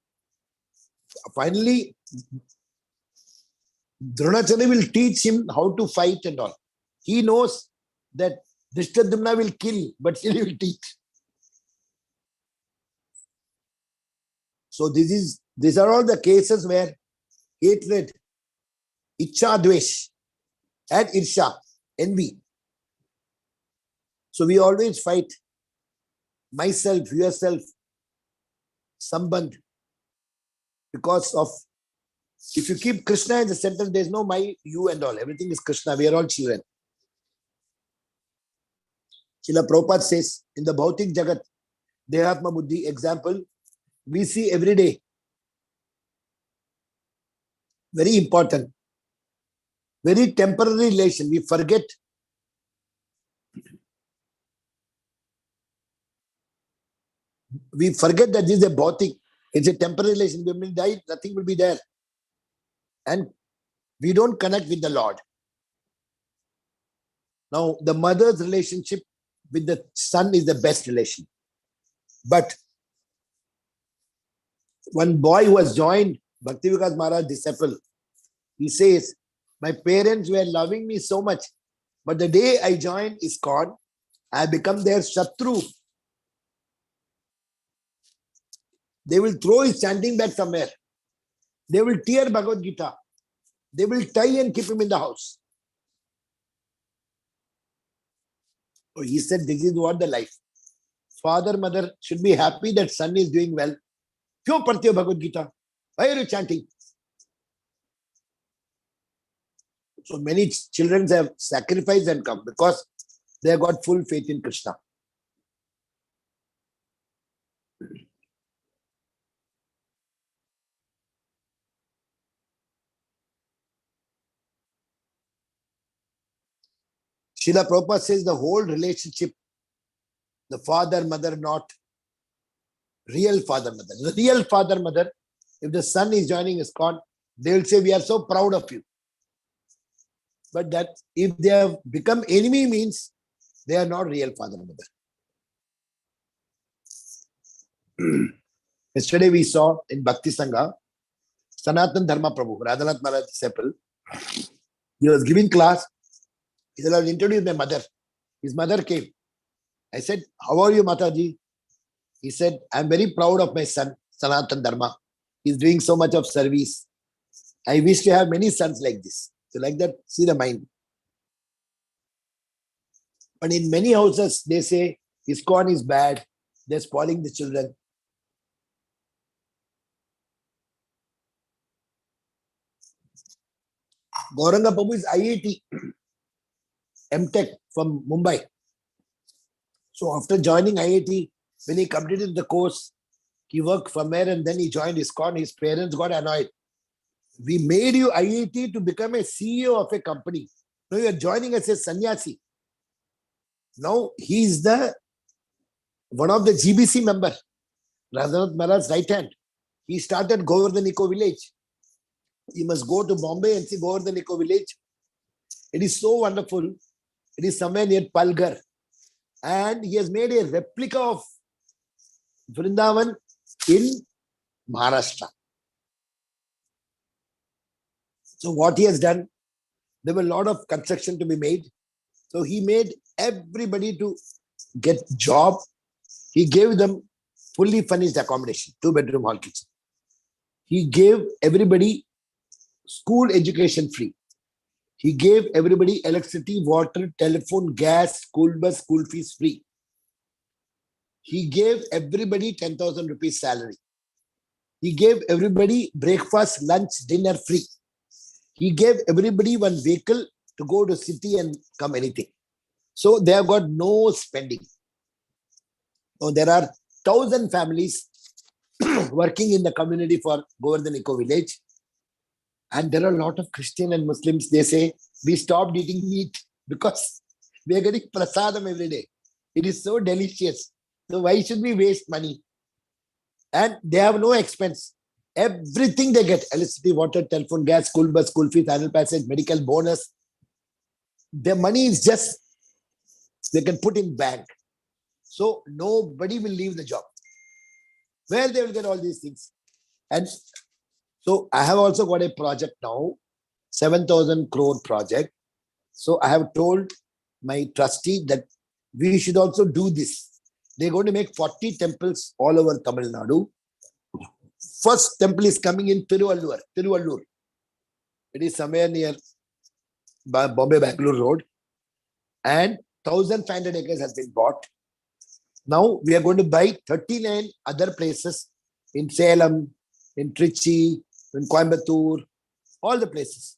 finally, Dronacharya will teach him how to fight and all. He knows that Drishtadyumna will kill, but still he will teach. So these are all the cases where hatred, Ichcha Dvesh, and Irsha, envy. So we always fight myself, yourself, Sambandh, because of If you keep Krishna in the center, there's no my, you and all. Everything is Krishna. We are all children. Srila Prabhupada says, in the Bhautik Jagat, Dehatma Buddhi example, we see every day. Very important. Very temporary relation. We forget. We forget that this is a Bhautik. It's a temporary relation. When we die, nothing will be there. And we don't connect with the Lord. Now, the mother's relationship with the son is the best relation. But one boy who has joined Bhakti-Vikas Maharaj disciple, he says, my parents were loving me so much, but the day I joined ISKCON, I become their Shatru. They will throw his chanting bag somewhere. They will tear Bhagavad Gita. They will tie and keep him in the house. So he said, this is what the life. Father, mother should be happy that son is doing well. Kyun padhte ho Bhagavad Gita? Why are you chanting? So many children have sacrificed and come because they have got full faith in Krishna. Srila Prabhupada says the whole relationship, the father, mother, not real father, mother. The real father, mother, if the son is joining ISKCON, they will say, we are so proud of you. But that if they have become enemy means they are not real father, mother. Yesterday we saw in Bhakti Sangha, Sanatan Dharma Prabhu, Radhanath Maharaj disciple, he was giving class. He said, I will introduce my mother. His mother came. I said, how are you, Mataji? He said, I am very proud of my son, Sanatan Dharma. He is doing so much of service. I wish to have many sons like this. So like that, see the mind. But in many houses, they say, ISKCON is bad. They're spoiling the children. Gauranga Prabhu is IIT, MTech from Mumbai. So after joining IIT, when he completed the course, he worked from there and then he joined ISKCON. His parents got annoyed. We made you IIT to become a CEO of a company. Now you are joining as a sannyasi. Now he is one of the GBC member, Radhanath Maharaj's right hand. He started Govardhan Eco Village. You must go to Bombay and see Govardhan Eco Village. It is so wonderful. It is somewhere near Palghar. And he has made a replica of Vrindavan in Maharashtra. So what he has done, there were a lot of construction to be made. So he made everybody to get job. He gave them fully furnished accommodation, 2-bedroom hall kitchen. He gave everybody school education free. He gave everybody electricity, water, telephone, gas, school bus, school fees free. He gave everybody 10,000 rupees salary. He gave everybody breakfast, lunch, dinner free. He gave everybody one vehicle to go to city and come anything. So they have got no spending. So there are 1,000 families working in the community for Govardhan Eco Village. And there are a lot of Christian and Muslims. They say, we stopped eating meat because we are getting prasadam every day. It is so delicious. So why should we waste money? And they have no expense. Everything they get, electricity, water, telephone, gas, school bus, school fees, annual passage, medical bonus. Their money is just, they can put in bank. So nobody will leave the job. Where they will get all these things. And so I have also got a project now, 7,000 crore project. So I have told my trustee that we should also do this. They're going to make 40 temples all over Tamil Nadu. First temple is coming in Tiruvallur. It is somewhere near Bombay-Bangalore Road. And 1,500 acres has been bought. Now we are going to buy 39 other places in Salem, in Trichy, in Coimbatore, all the places.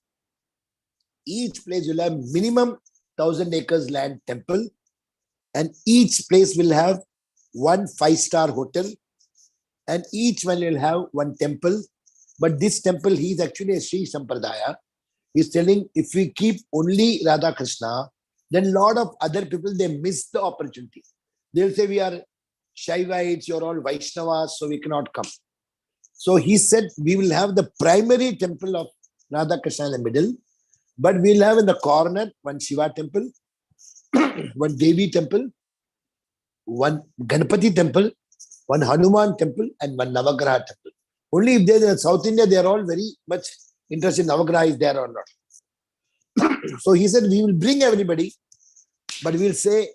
Each place will have minimum 1,000 acres land temple, and each place will have one 5-star hotel, and each one will have one temple. But this temple, he is actually a Sri Sampradaya. He is telling, if we keep only Radha Krishna, then a lot of other people, they miss the opportunity. They'll say, we are Shaivites, you're all Vaishnavas, so we cannot come. So he said, we will have the primary temple of Radha Krishna in the middle, but we'll have in the corner one Shiva temple, one Devi temple, one Ganpati temple, one Hanuman temple, and one Navagraha temple. Only if they're in South India, they are all very much interested in Navagraha is there or not. So he said, we will bring everybody, but we'll say,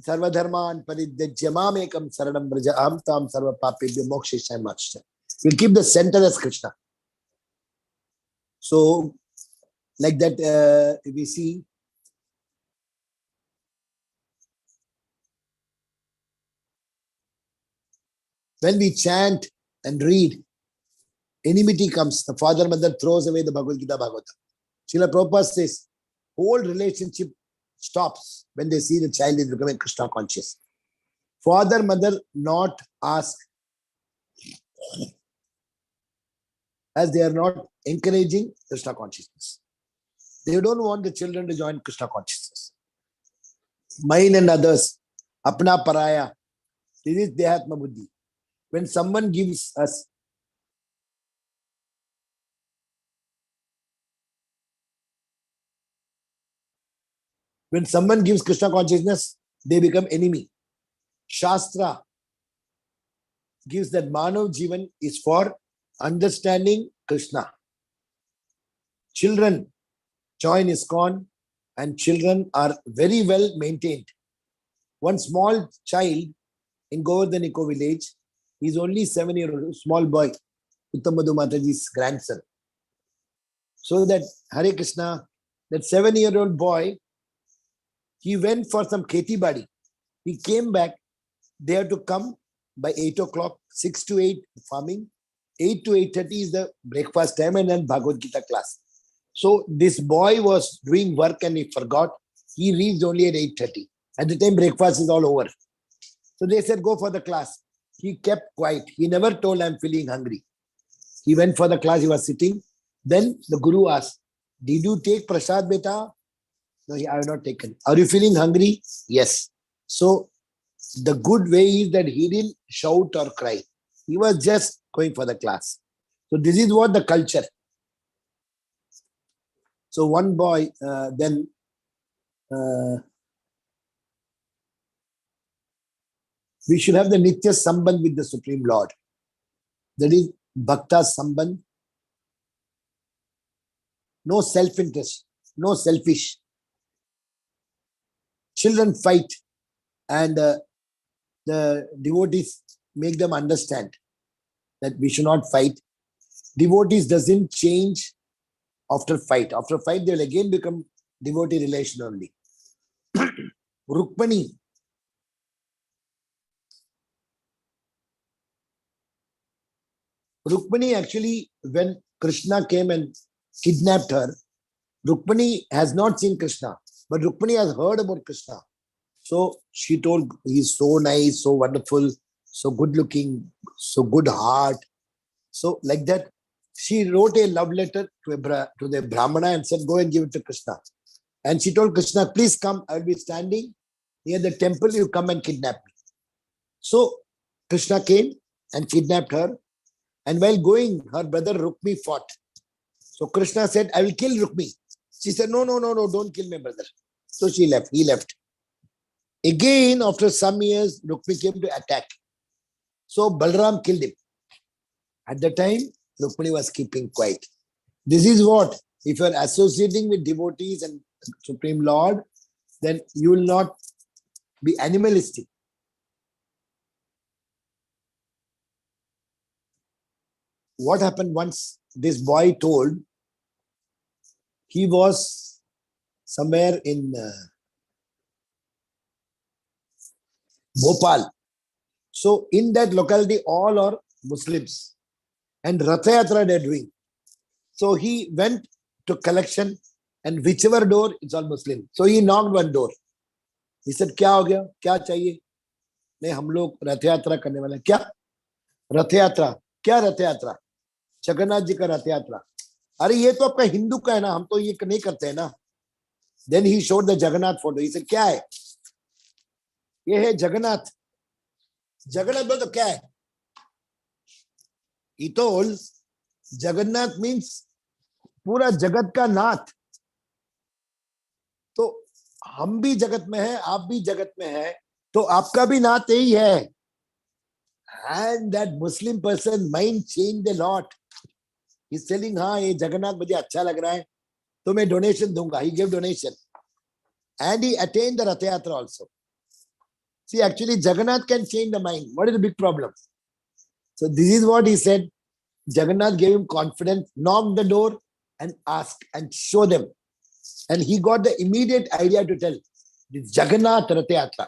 Sarvadharman paridhyajya mamekam saranam braja aham tam sarva papebhyo moksheshaya machcha. We'll keep the center as Krishna. So, like that, we see when we chant and read, enmity comes. The father mother throws away the Bhagavad Gita Bhagavata. Srila Prabhupada says, whole relationship stops when they see the child is becoming Krishna conscious. Father mother not ask, as they are not encouraging Krishna consciousness. They don't want the children to join Krishna consciousness. Mine and others, apna paraya, this is dehatma buddhi. When someone gives us Krishna consciousness, they become enemy. Shastra gives that Manav Jivan is for understanding Krishna. Children join ISKCON and children are very well maintained. One small child in Govardhan Eco village, he is only 7-year-old, small boy, Uttamadu Mataji's grandson. So that Hare Krishna, that 7-year-old boy, he went for some kheti badi. He came back. They have to come by 8 o'clock, 6 to 8 farming, 8 to 8:30 is the breakfast time, and then Bhagavad Gita class. So this boy was doing work and he forgot. He reached only at 8:30. At the time breakfast is all over. So they said, go for the class. He kept quiet. He never told, I'm feeling hungry. He went for the class. He was sitting. Then the Guru asked, did you take prasad, beta? No, I have not taken. Are you feeling hungry? Yes. So the good way is that he didn't shout or cry. He was just going for the class. So this is what the culture. So one boy then we should have the Nitya Sambandh with the Supreme Lord. That is Bhakta Sambandh. No self-interest, no selfish. Children fight and the devotees make them understand that we should not fight. Devotees doesn't change after fight. After fight, they will again become devotee relation only. Rukmani. Rukmani actually, when Krishna came and kidnapped her, Rukmani has not seen Krishna, but Rukmani has heard about Krishna. So she told, he's so nice, so wonderful, so good looking, so good heart. So like that, she wrote a love letter to the Brahmana and said, go and give it to Krishna. And she told Krishna, please come, I will be standing near the temple, you come and kidnap me. So Krishna came and kidnapped her. And while going, her brother Rukmi fought. So Krishna said, I will kill Rukmi. She said, no, don't kill my brother. So he left. Again, after some years, Rukmi came to attack. So Balram killed him. At the time, Rukmini was keeping quiet. This is what, if you are associating with devotees and Supreme Lord, then you will not be animalistic. What happened once, this boy told, he was somewhere in Bhopal. So in that locality, all are Muslims. And Ratha Yatra they are doing. So he went to collection and whichever door, it's all Muslim. So he knocked one door. He said, क्या हो गया? क्या चाहिए? नहीं, हम लोग रथ यात्रा करने वाले हैं. क्या? रथ यात्रा? क्या रथ यात्रा? जगन्नाथ जी का रथ यात्रा. अरे ये तो आपका हिंदू का है ना, हम तो ये नहीं करते हैं ना. Then he showed the Jagannath photo. He said, क्या है? ये है जगन्नाथ. जगन्नाथ बोल तो क्या है? He told, जगन्नाथ means पूरा जगत का नाथ. तो हम भी जगत में हैं, आप भी जगत में हैं, तो आपका भी नाथ यही है. And that Muslim person mind changed a lot. He's telling, हाँ ये जगन्नाथ मुझे अच्छा लग रहा है, तो मैं डोनेशन दूंगा. He gave donation. And he attained the Rath Yatra also. See, actually Jagannath can change the mind. What is the big problem? So this is what he said. Jagannath gave him confidence, knocked the door and asked and show them. And he got the immediate idea to tell, this Jagannath Rath Yatra.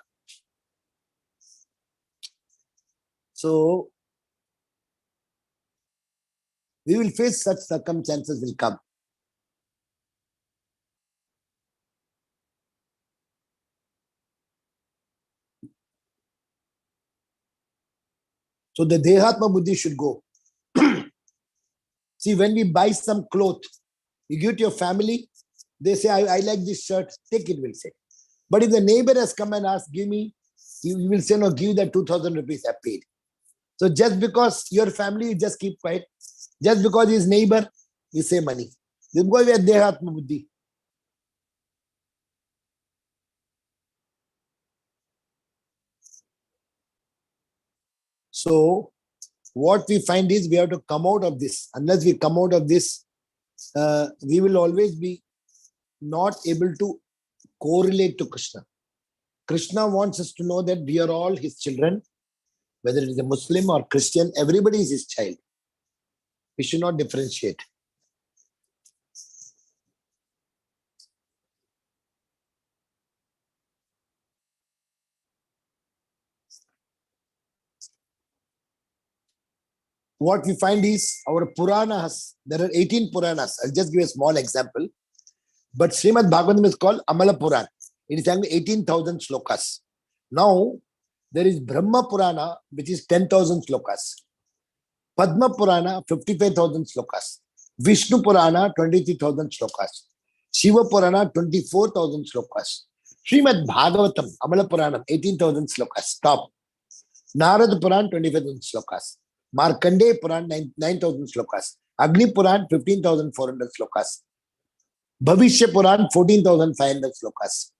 So we will face such circumstances will come. So the Dehatma Buddhi should go. See, when we buy some cloth, you give it to your family, they say, I like this shirt, take it, will say. But if the neighbor has come and asked, give me, you will say, no, give that 2,000 rupees I paid. So just because your family, you just keep quiet. Just because his neighbor, you say money. Because we are Dehatma Buddhi. So what we find is we have to come out of this. Unless we come out of this, we will always be not able to correlate to Krishna. Krishna wants us to know that we are all his children, whether it is a Muslim or Christian, everybody is his child. We should not differentiate. What we find is our Puranas, there are 18 Puranas. I'll just give a small example. But Srimad Bhagavatam is called Amala Puran. It is having 18,000 slokas. Now, there is Brahma Purana, which is 10,000 slokas. Padma Purana, 55,000 slokas. Vishnu Purana, 23,000 slokas. Shiva Purana, 24,000 slokas. Srimad Bhagavatam, Amala Puranam, 18,000 slokas. Stop. Narad Puran, 25,000 slokas. Markandeya Puran, 9,000 slokas. Agni Puran, 15,400 slokas. Bhavishya Puran, 14,500 slokas.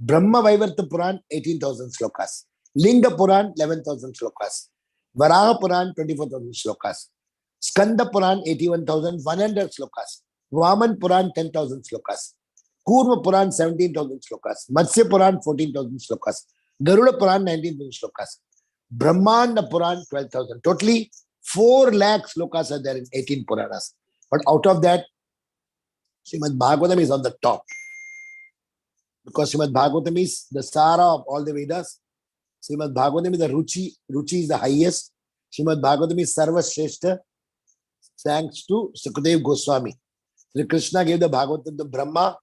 Brahma Vaivarta Puran, 18,000 slokas. Linga Puran, 11,000 slokas. Varaha Puran, 24,000 slokas. Skanda Puran, 81,100 slokas. Vaman Puran, 10,000 slokas. Kurma Puran, 17,000 slokas. Matsya Puran, 14,000 slokas. Garuda Puran, 19,000 slokas. Brahmanda Puran, 12,000. Totally 4 lakh slokas are there in 18 Puranas. But out of that, Srimad Bhagavatam is on the top. Because Srimad Bhagavatam is the Sara of all the Vedas. Srimad Bhagavatam is the Ruchi. Ruchi is the highest. Srimad Bhagavatam is Sarva Shrestha. Thanks to Sukadev Goswami. Sri Krishna gave the Bhagavatam to Brahma.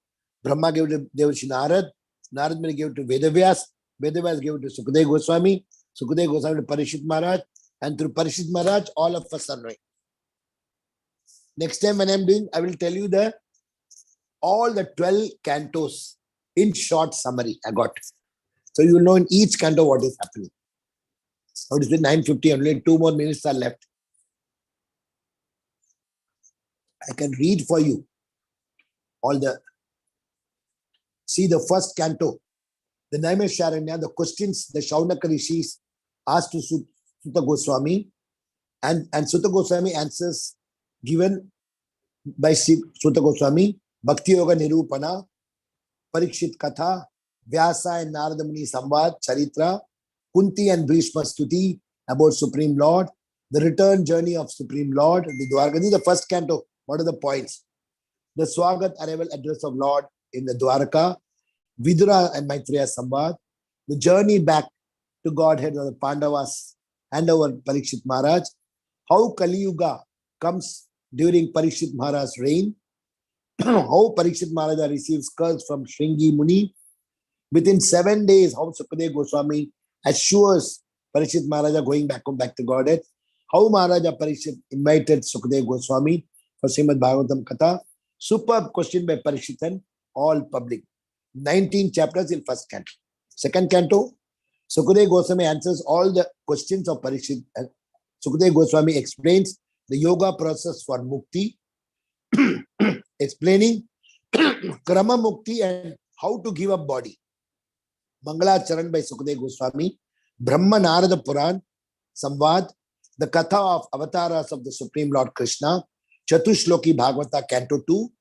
Brahma gave it to Devarshi Narad. Narad gave it to Vedavyas. Vedavyas gave it to Sukadev Goswami. Sukadev Goswami to Parishit Maharaj. And through Parishit Maharaj, all of us are knowing. Next time when I'm doing, I will tell you all the 12 cantos in short summary I got. So you will know in each canto what is happening. Now it is 9:50, only 2 more minutes are left. I can read for you all the. See the first canto, the Naimesharanya, the questions the Shaunaka Rishis asked to Sutta Goswami, and Sutta Goswami answers given by Sutta Goswami, Bhakti Yoga Nirupana, Parikshit Katha, Vyasa and Narada Muni Samvad, Charitra, Kunti and Bhishma Stuti about Supreme Lord, the return journey of Supreme Lord, the Dwarka. This is the first canto. What are the points? The Swagat arrival address of Lord in the Dwarka, Vidura and Maitreya Samvad, the journey back to Godhead of the Pandavas and our Parikshit Maharaj, how Kali Yuga comes during Parikshit Maharaj's reign, how Parikshit Maharaja receives curse from Shringi Muni. Within 7 days, how Sukadeva Goswami assures Parikshit Maharaja going back to Godhead. How Maharaja Parikshit invited Sukadeva Goswami for Srimad Bhagavatam Katha. Superb question by Parikshit and all public. 19 chapters in first canto. Second canto, Sukadeva Goswami answers all the questions of Parikshit. Sukadeva Goswami explains the yoga process for mukti, explaining Krama Mukti and how to give up body. Mangala Charan by Sukadeva Goswami, Brahma Narada Puran, Samvad, the Katha of avatars of the Supreme Lord Krishna, Chatushloki Bhagavata Canto 2,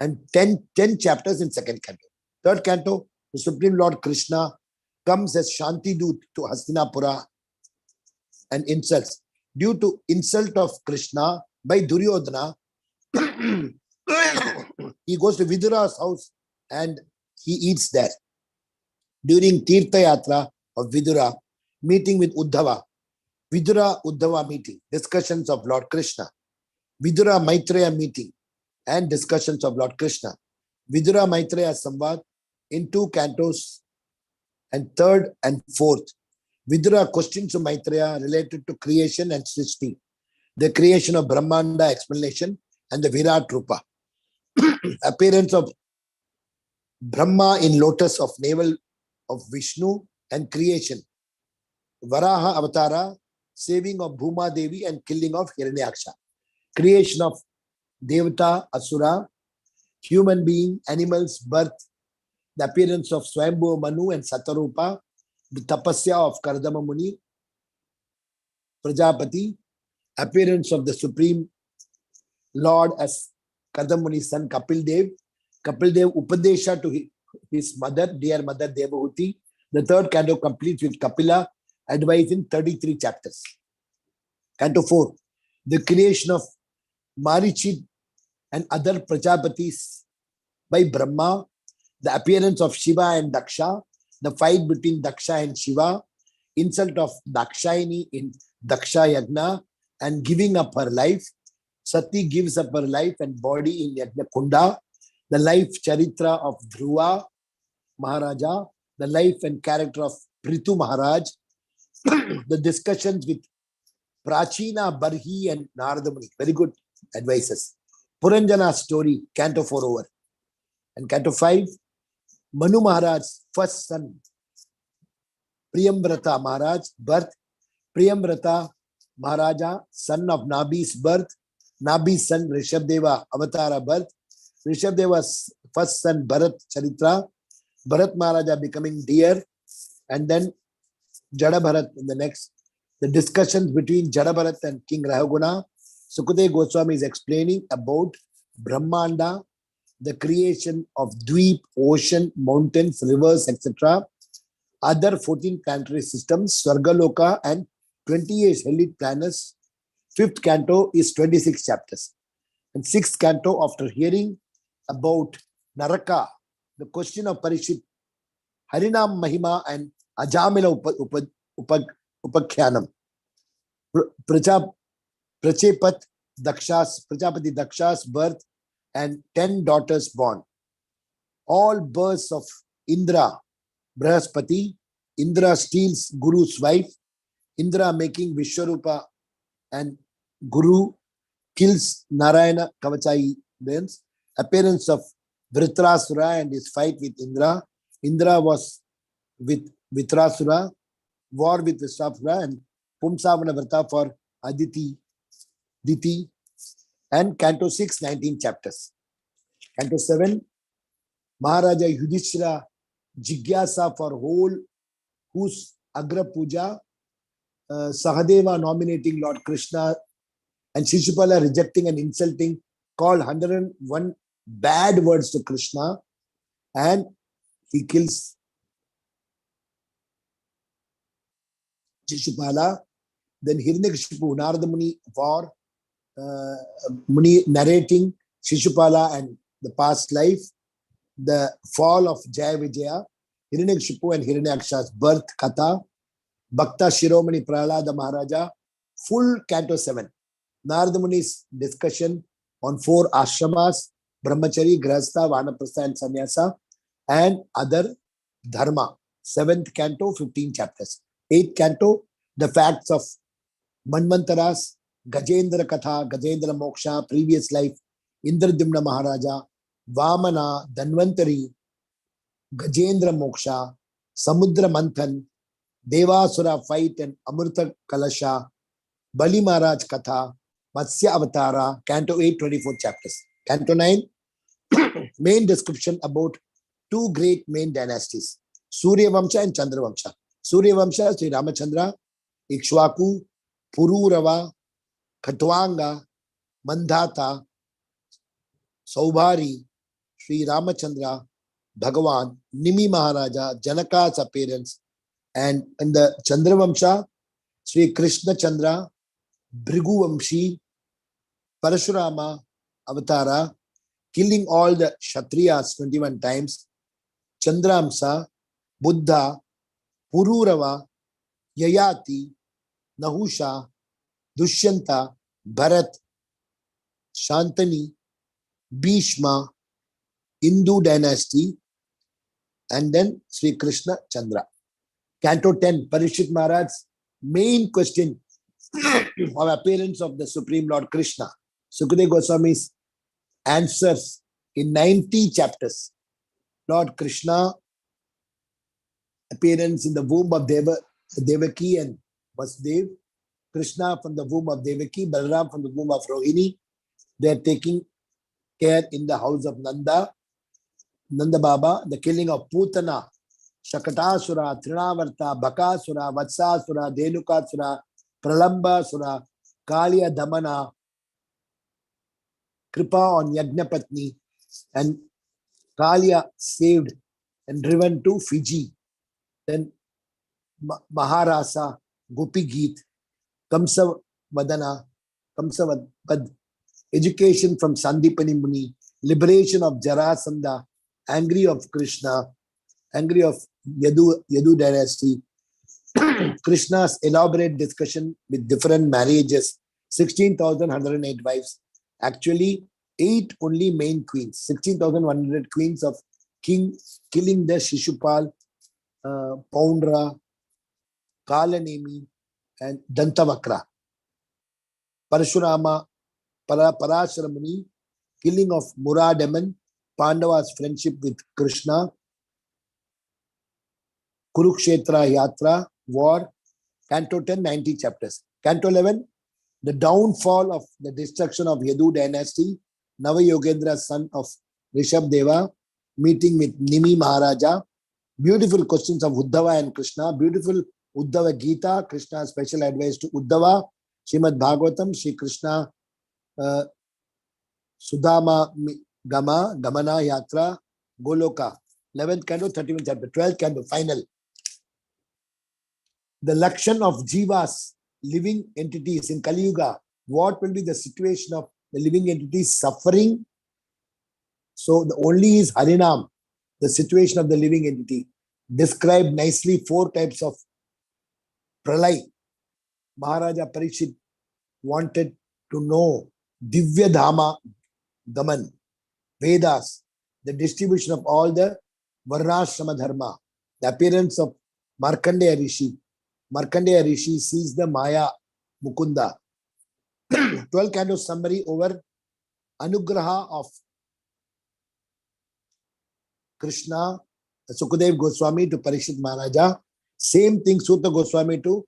and 10 chapters in second canto. Third canto, the Supreme Lord Krishna comes as Shanti Dut to Hastinapura and insults. Due to insult of Krishna by Duryodhana, he goes to Vidura's house and he eats there. During Tirtha Yatra of Vidura, meeting with Uddhava, Vidura-Uddhava meeting, discussions of Lord Krishna. Vidura-Maitreya meeting and discussions of Lord Krishna. Vidura-Maitreya Samvad in 2 cantos, and third and fourth. Vidura questions of Maitreya related to creation and Srishti, the creation of Brahmanda explanation and the Virat Rupa. Appearance of Brahma in lotus of navel of Vishnu and creation. Varaha Avatara, saving of Bhuma Devi and killing of Hiranyaksha. Creation of Devata, Asura, human being, animals, birth, the appearance of Swayambhu Manu and Satarupa, the tapasya of Kardama Muni, Prajapati, appearance of the Supreme Lord as Kardama Muni's son Kapil Dev Upadesha to his mother, dear mother Devahuti. The third canto completes with Kapila advice in 33 chapters. Canto 4, the creation of Marichid and other Prajapatis by Brahma, the appearance of Shiva and Daksha, the fight between Daksha and Shiva, insult of Dakshayani in Daksha Yagna and giving up her life. Sati gives up her life and body in Yagna Kunda, the life charitra of Dhruva Maharaja, the life and character of Prithu Maharaj, the discussions with Prachina, Barhi and Narada Muni. Very good advices. Puranjana story, Canto 4 over. And Canto 5, Manu Maharaj's first son, Priyamvrata Maharaj, birth. Priyamvrata Maharaja, son of Nabi's birth. Nabi's son, Rishabdeva Avatara, birth. Rishabdeva's first son, Bharat Charitra. Bharat Maharaja becoming dear. And then Jada Bharat in the next. The discussions between Jada Bharat and King Rahuguna. Sukadeva Goswami is explaining about Brahmanda, the creation of Dweep, ocean, mountains, rivers, etc. Other 14 planetary systems, Swargaloka and 28 hellic planets. Fifth canto is 26 chapters. And sixth canto, after hearing about Naraka, the question of Parikshit, Harinam Mahima and Ajamila Upakhyanam. Prajapati Daksha's birth and 10 daughters born. All births of Indra, Brahaspati. Indra steals Guru's wife. Indra making Vishwarupa and Guru kills Narayana Kavachai. Appearance of Vritrasura and his fight with Indra. Indra was with Vitrasura, war with Vishrasura, and Pumsavana Vrata for Diti. And Canto 6, 19 chapters. Canto 7, Maharaja Yudhishthira Jigyasa for whole whose Agra Puja, Sahadeva nominating Lord Krishna and Shishupala rejecting and insulting, called 101 bad words to Krishna, and he kills Shishupala. Then Hiranyakashipu, Narada Muni for Muni narrating Shishupala and the past life, the fall of Jaya Vijaya, Hiranyakashipu and Hiranyaksha's birth Katha, Bhakta Shiromani Prahlada Maharaja, full Canto 7. Narada Muni's discussion on 4 ashramas, brahmachari, grahastha, vanaprastha and sannyasa, and other dharma. 7th canto, 15 chapters. 8th canto, the facts of Manvantaras, Gajendra Katha, Gajendra Moksha, previous life, Indradyumna Maharaja, Vamana, Dhanvantari, Gajendra Moksha, Samudra Manthan, Devasura fight and Amrita Kalasha, Bali Maharaj Katha, Matsya Avatara, Canto 8, 24 chapters. Canto 9, main description about two great main dynasties, Surya Vamsha and Chandra Vamsha. Surya Vamsha, Sri Ramachandra, Ikshwaku, Pururava, Khatwanga, Mandhata, Saubhari, Sri Ramachandra, Bhagavan, Nimi Maharaja, Janaka's appearance, and in the Chandravamsha, Sri Krishna Chandra, Bhrigu Vamshi, Parashurama, Avatara, killing all the Kshatriyas 21 times, Chandramsa, Buddha, Pururava, Yayati, Nahusha, Dushyanta, Bharat, Shantani, Bhishma, Hindu dynasty, and then Sri Krishna Chandra. Canto 10, Parishit Maharaj's main question of appearance of the Supreme Lord Krishna. Sukadeva Goswami's answers in 90 chapters. Lord Krishna appearance in the womb of Devaki and Vasudev. Krishna from the womb of Devaki, Balaram from the womb of Rohini. They are taking care in the house of Nanda Baba, the killing of Putana, Shakatasura, Trinavarta, Bakasura, Vatsasura, Dhenukasura, Pralambasura, Kaliya Damana, Kripa on Yagnapatni, and Kaliya saved and driven to Fiji. Then Maharasa, Gopi Geet, Kamsa Vadana, Kamsa Vad, education from Sandipani Muni, liberation of Jarasandha, angry of Krishna, angry of Yadu dynasty, Krishna's elaborate discussion with different marriages, 16,108 wives. Actually, 8 only main queens, 16,100 queens of king, killing the Shishupal, Poundra, Kalanemi, and Dantavakra. Parashurama, Parashuramuni, killing of Muradaman, Pandava's friendship with Krishna, Kurukshetra Yatra, war, Canto 10, 90 chapters. Canto 11, the downfall of the destruction of Yadu dynasty, Navayogendra, son of Rishabh Deva, meeting with Nimi Maharaja, beautiful questions of Uddhava and Krishna, beautiful Uddhava Gita, Krishna's special advice to Uddhava, Srimad Bhagavatam, Sri Krishna, Sudama Gamana Yatra, Goloka, 11th canto, 31th chapter, 12th canto, final. The Lakshan of Jivas, living entities in Kali Yuga, what will be the situation of the living entities suffering? So the only is Harinam, the situation of the living entity. Described nicely 4 types of pralay. Maharaja Parikshit wanted to know Divya Dhama Gaman, Vedas, the distribution of all the Varnashrama Dharma, the appearance of Markandeya Rishi. Markandeya Rishi sees the Maya Mukunda. 12 canto summary over Anugraha of Krishna, Sukadeva Goswami to Parikshit Maharaja. Same thing Sutta Goswami to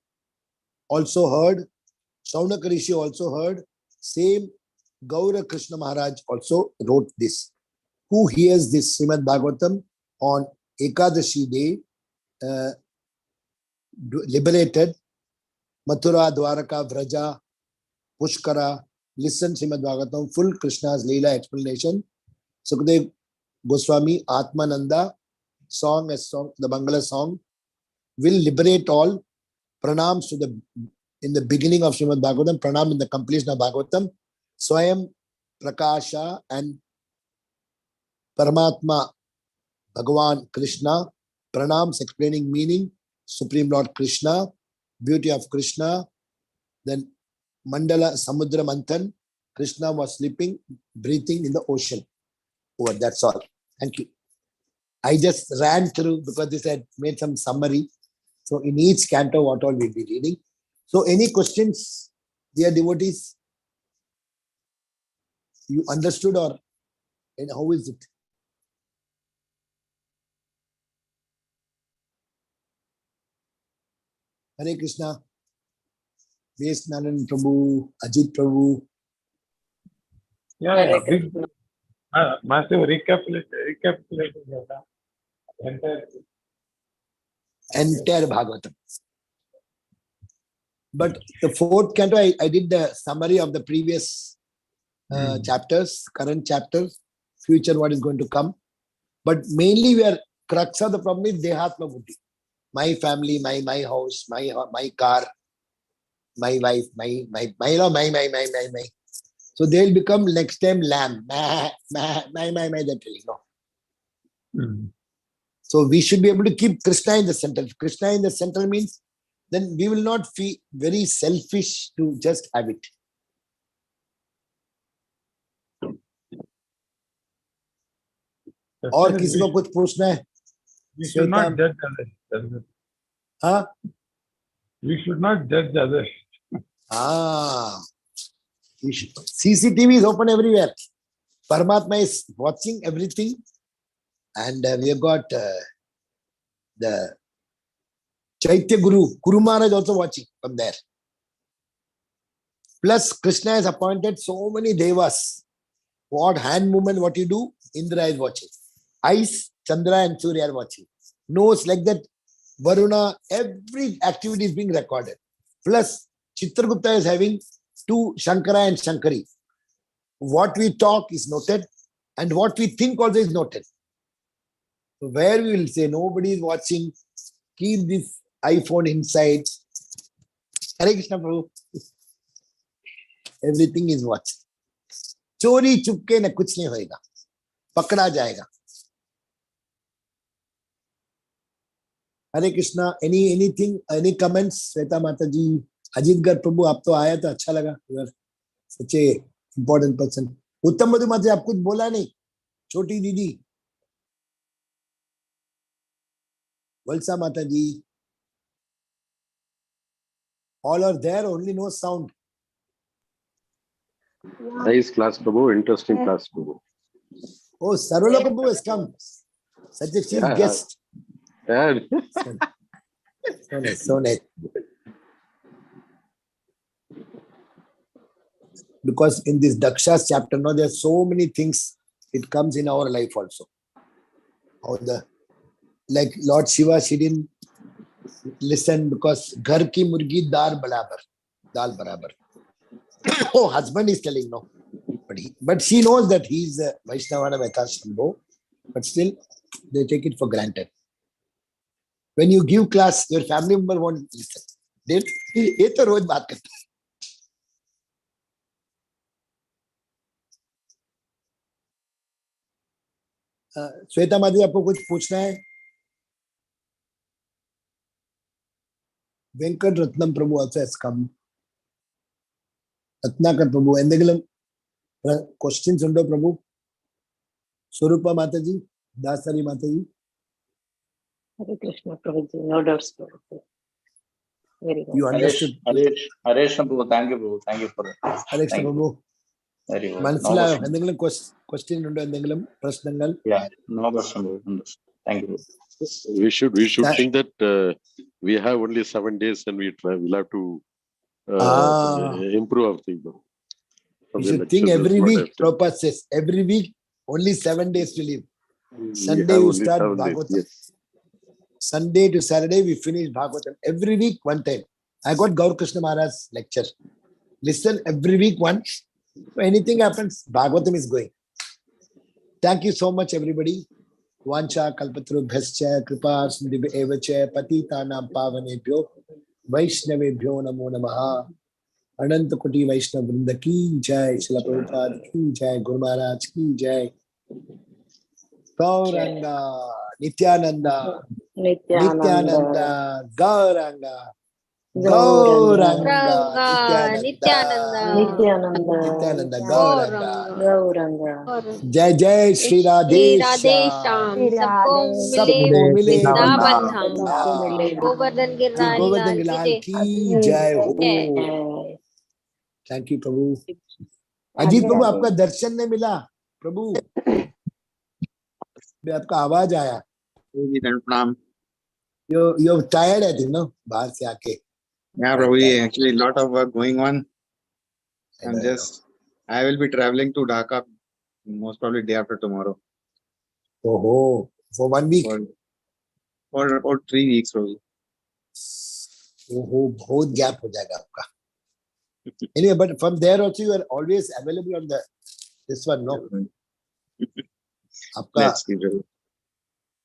also heard. Shaunaka Rishi also heard. Same Gaura Krishna Maharaj also wrote this. Who hears this Srimad Bhagavatam on Ekadashi day, liberated, Mathura, Dwaraka, Vraja, Pushkara, listen Srimad Bhagavatam, full Krishna's Leela explanation. Sukadeva Goswami, Atmananda, song as song, the Bangala song, will liberate all. Pranams to the in the beginning of Srimad Bhagavatam, pranam in the completion of Bhagavatam, Swayam Prakasha and Paramatma Bhagavan Krishna, pranams explaining meaning, Supreme Lord Krishna, beauty of Krishna, then Mandala Samudra Manthan, Krishna was sleeping, breathing in the ocean. Over. That's all. Thank you. I just ran through because this had made some summary. So in each canto, what all we'll be reading. So any questions, dear devotees? You understood or and how is it? Hare Krishna. Base Nanan Prabhu, Ajit Prabhu. Yeah. Big, massive recapitulation. Entire Bhagavatam. But the fourth canto, I did the summary of the previous chapters, current chapters, future what is going to come. But mainly we are, crux of the problem is Dehatma Buddhi. My family, my house, my car, my wife, my. So they'll become next time lamb. My, they're telling, no. So we should be able to keep Krishna in the center. If Krishna in the center means, then we will not feel very selfish to just have it. और किसी को कुछ पूछना है? We should not judge others. हाँ? We should not judge others. CCTV is open everywhere. Paramatma is watching everything, and we have got the Chaitya Guru Maharaj also watching from there. Plus, Krishna has appointed so many devas. What hand movement, what you do, Indra is watching. Eyes, Chandra and Surya are watching. Nose, like that, Varuna, every activity is being recorded. Plus, Chitragupta is having 2 Shankara and Shankari. What we talk is noted, and what we think also is noted. So where we will say nobody is watching, keep this iPhone inside. Hare Krishna Prabhu. Everything is watched. चोरी चुपके न कुछ नहीं होएगा, पकड़ा जाएगा. हरे Krishna. Anything, any comments? Sweta Mataji, Ajit Gar Prabhu, आप तो आया तो अच्छा लगा. You are such a important person. उत्तम मधु माता जी, आप कुछ बोला नहीं? छोटी दीदी, वल्सा माता जी, all are there, only no sound. Nice class, Prabhu. Interesting class, Prabhu. Oh, Sarula Prabhu has come. Such a chief guest. Yeah. So nice, so nice. Because in this Daksha's chapter, now there are so many things. It comes in our life also. Like Lord Shiva, she didn't listen because Ghar ki murgi dal barabar. Oh, husband is telling no. But she knows that he is a Vaishnavana Vaitashambho. But still, they take it for granted. When you give class, your family member won't listen. ये तो रोज बात करते हैं. श्वेता माधवी, आपको कुछ पूछना है? Venkat Ratnam Prabhu also has come. Ratnakar Prabhu, endegalam questions undo Prabhu. Swarupa Mataji, Dasari Mataji. Hare Krishna Prabhuji, no doubts Prabhuji. Very good. You understood. Hare Prabhu, thank you Prabhu, thank you for that. Hare Krishna Prabhu. Very good. Manasila, endegalam question undo endegalam prashnangal. Yeah, no question. Thank you. We should think that we have only 7 days and we'll have to improve our thing. You should think every week, Prabhupada says, every week, only 7 days to live. Sunday we start Bhagavatam. Yes. Sunday to Saturday we finish Bhagavatam. Every week, one time. I got Gaur Krishna Maharaj's lecture. Listen every week once. So anything happens, Bhagavatam is going. Thank you so much, everybody. Vancha kalpatrubhyascha kripa smriti evacha patitanam pavanebhyo vaishnavebhyo namo namaha. अनंत कोटि वैष्णव वृंद की जय, श्रील प्रभुपाद की जय, गुरु महाराज की जय. Gauranga Nityananda Nityananda Gauranga Gauranga, Ranga, Nityananda, Nityananda, Nityananda, Gauranga, Gauranga. Gauranga, जय जय श्री राधे श्री राधे श्याम, श्याम, सबको मिले सबको मिले वृंदावन वृंदावन धाम। सबको मिले गोवर्धन श्री गिरिराज गोवर्धन लाल की लाल जय। की जय हो। जय। थैंक यू प्रभु। अजीत प्रभु, आपका दर्शन नहीं मिला प्रभु, मैं आपका आवाज आया। जी प्रणाम। यू टायर्ड है नो बाहर से आके। Yeah, Prabhuji, actually lot of work going on. I will be traveling to Dhaka most probably day after tomorrow. ओहो, for 1 week. For about 3 weeks, Prabhuji. ओहो, बहुत गैप हो जाएगा आपका। Anyway, but from there also you are always available on this one, no? आपका। Let's see, Prabhuji.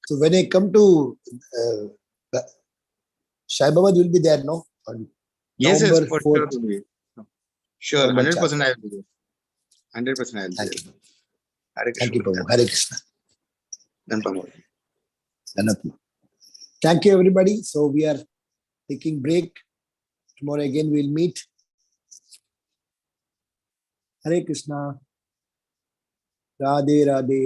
So when I come to Sai Baba, you will be there, no? On Yes, November for 4th. sure, Prabhuji. Sure, November 100% I chapter. will be there. 100% I will be Thank there. you. Hare Thank you, Krishna. Prabhu. Hare Krishna. Done, Prabhuji. Dhanatma. Thank you, everybody. So we are taking break. Tomorrow again we'll meet. Hare Krishna. Radhe Radhe.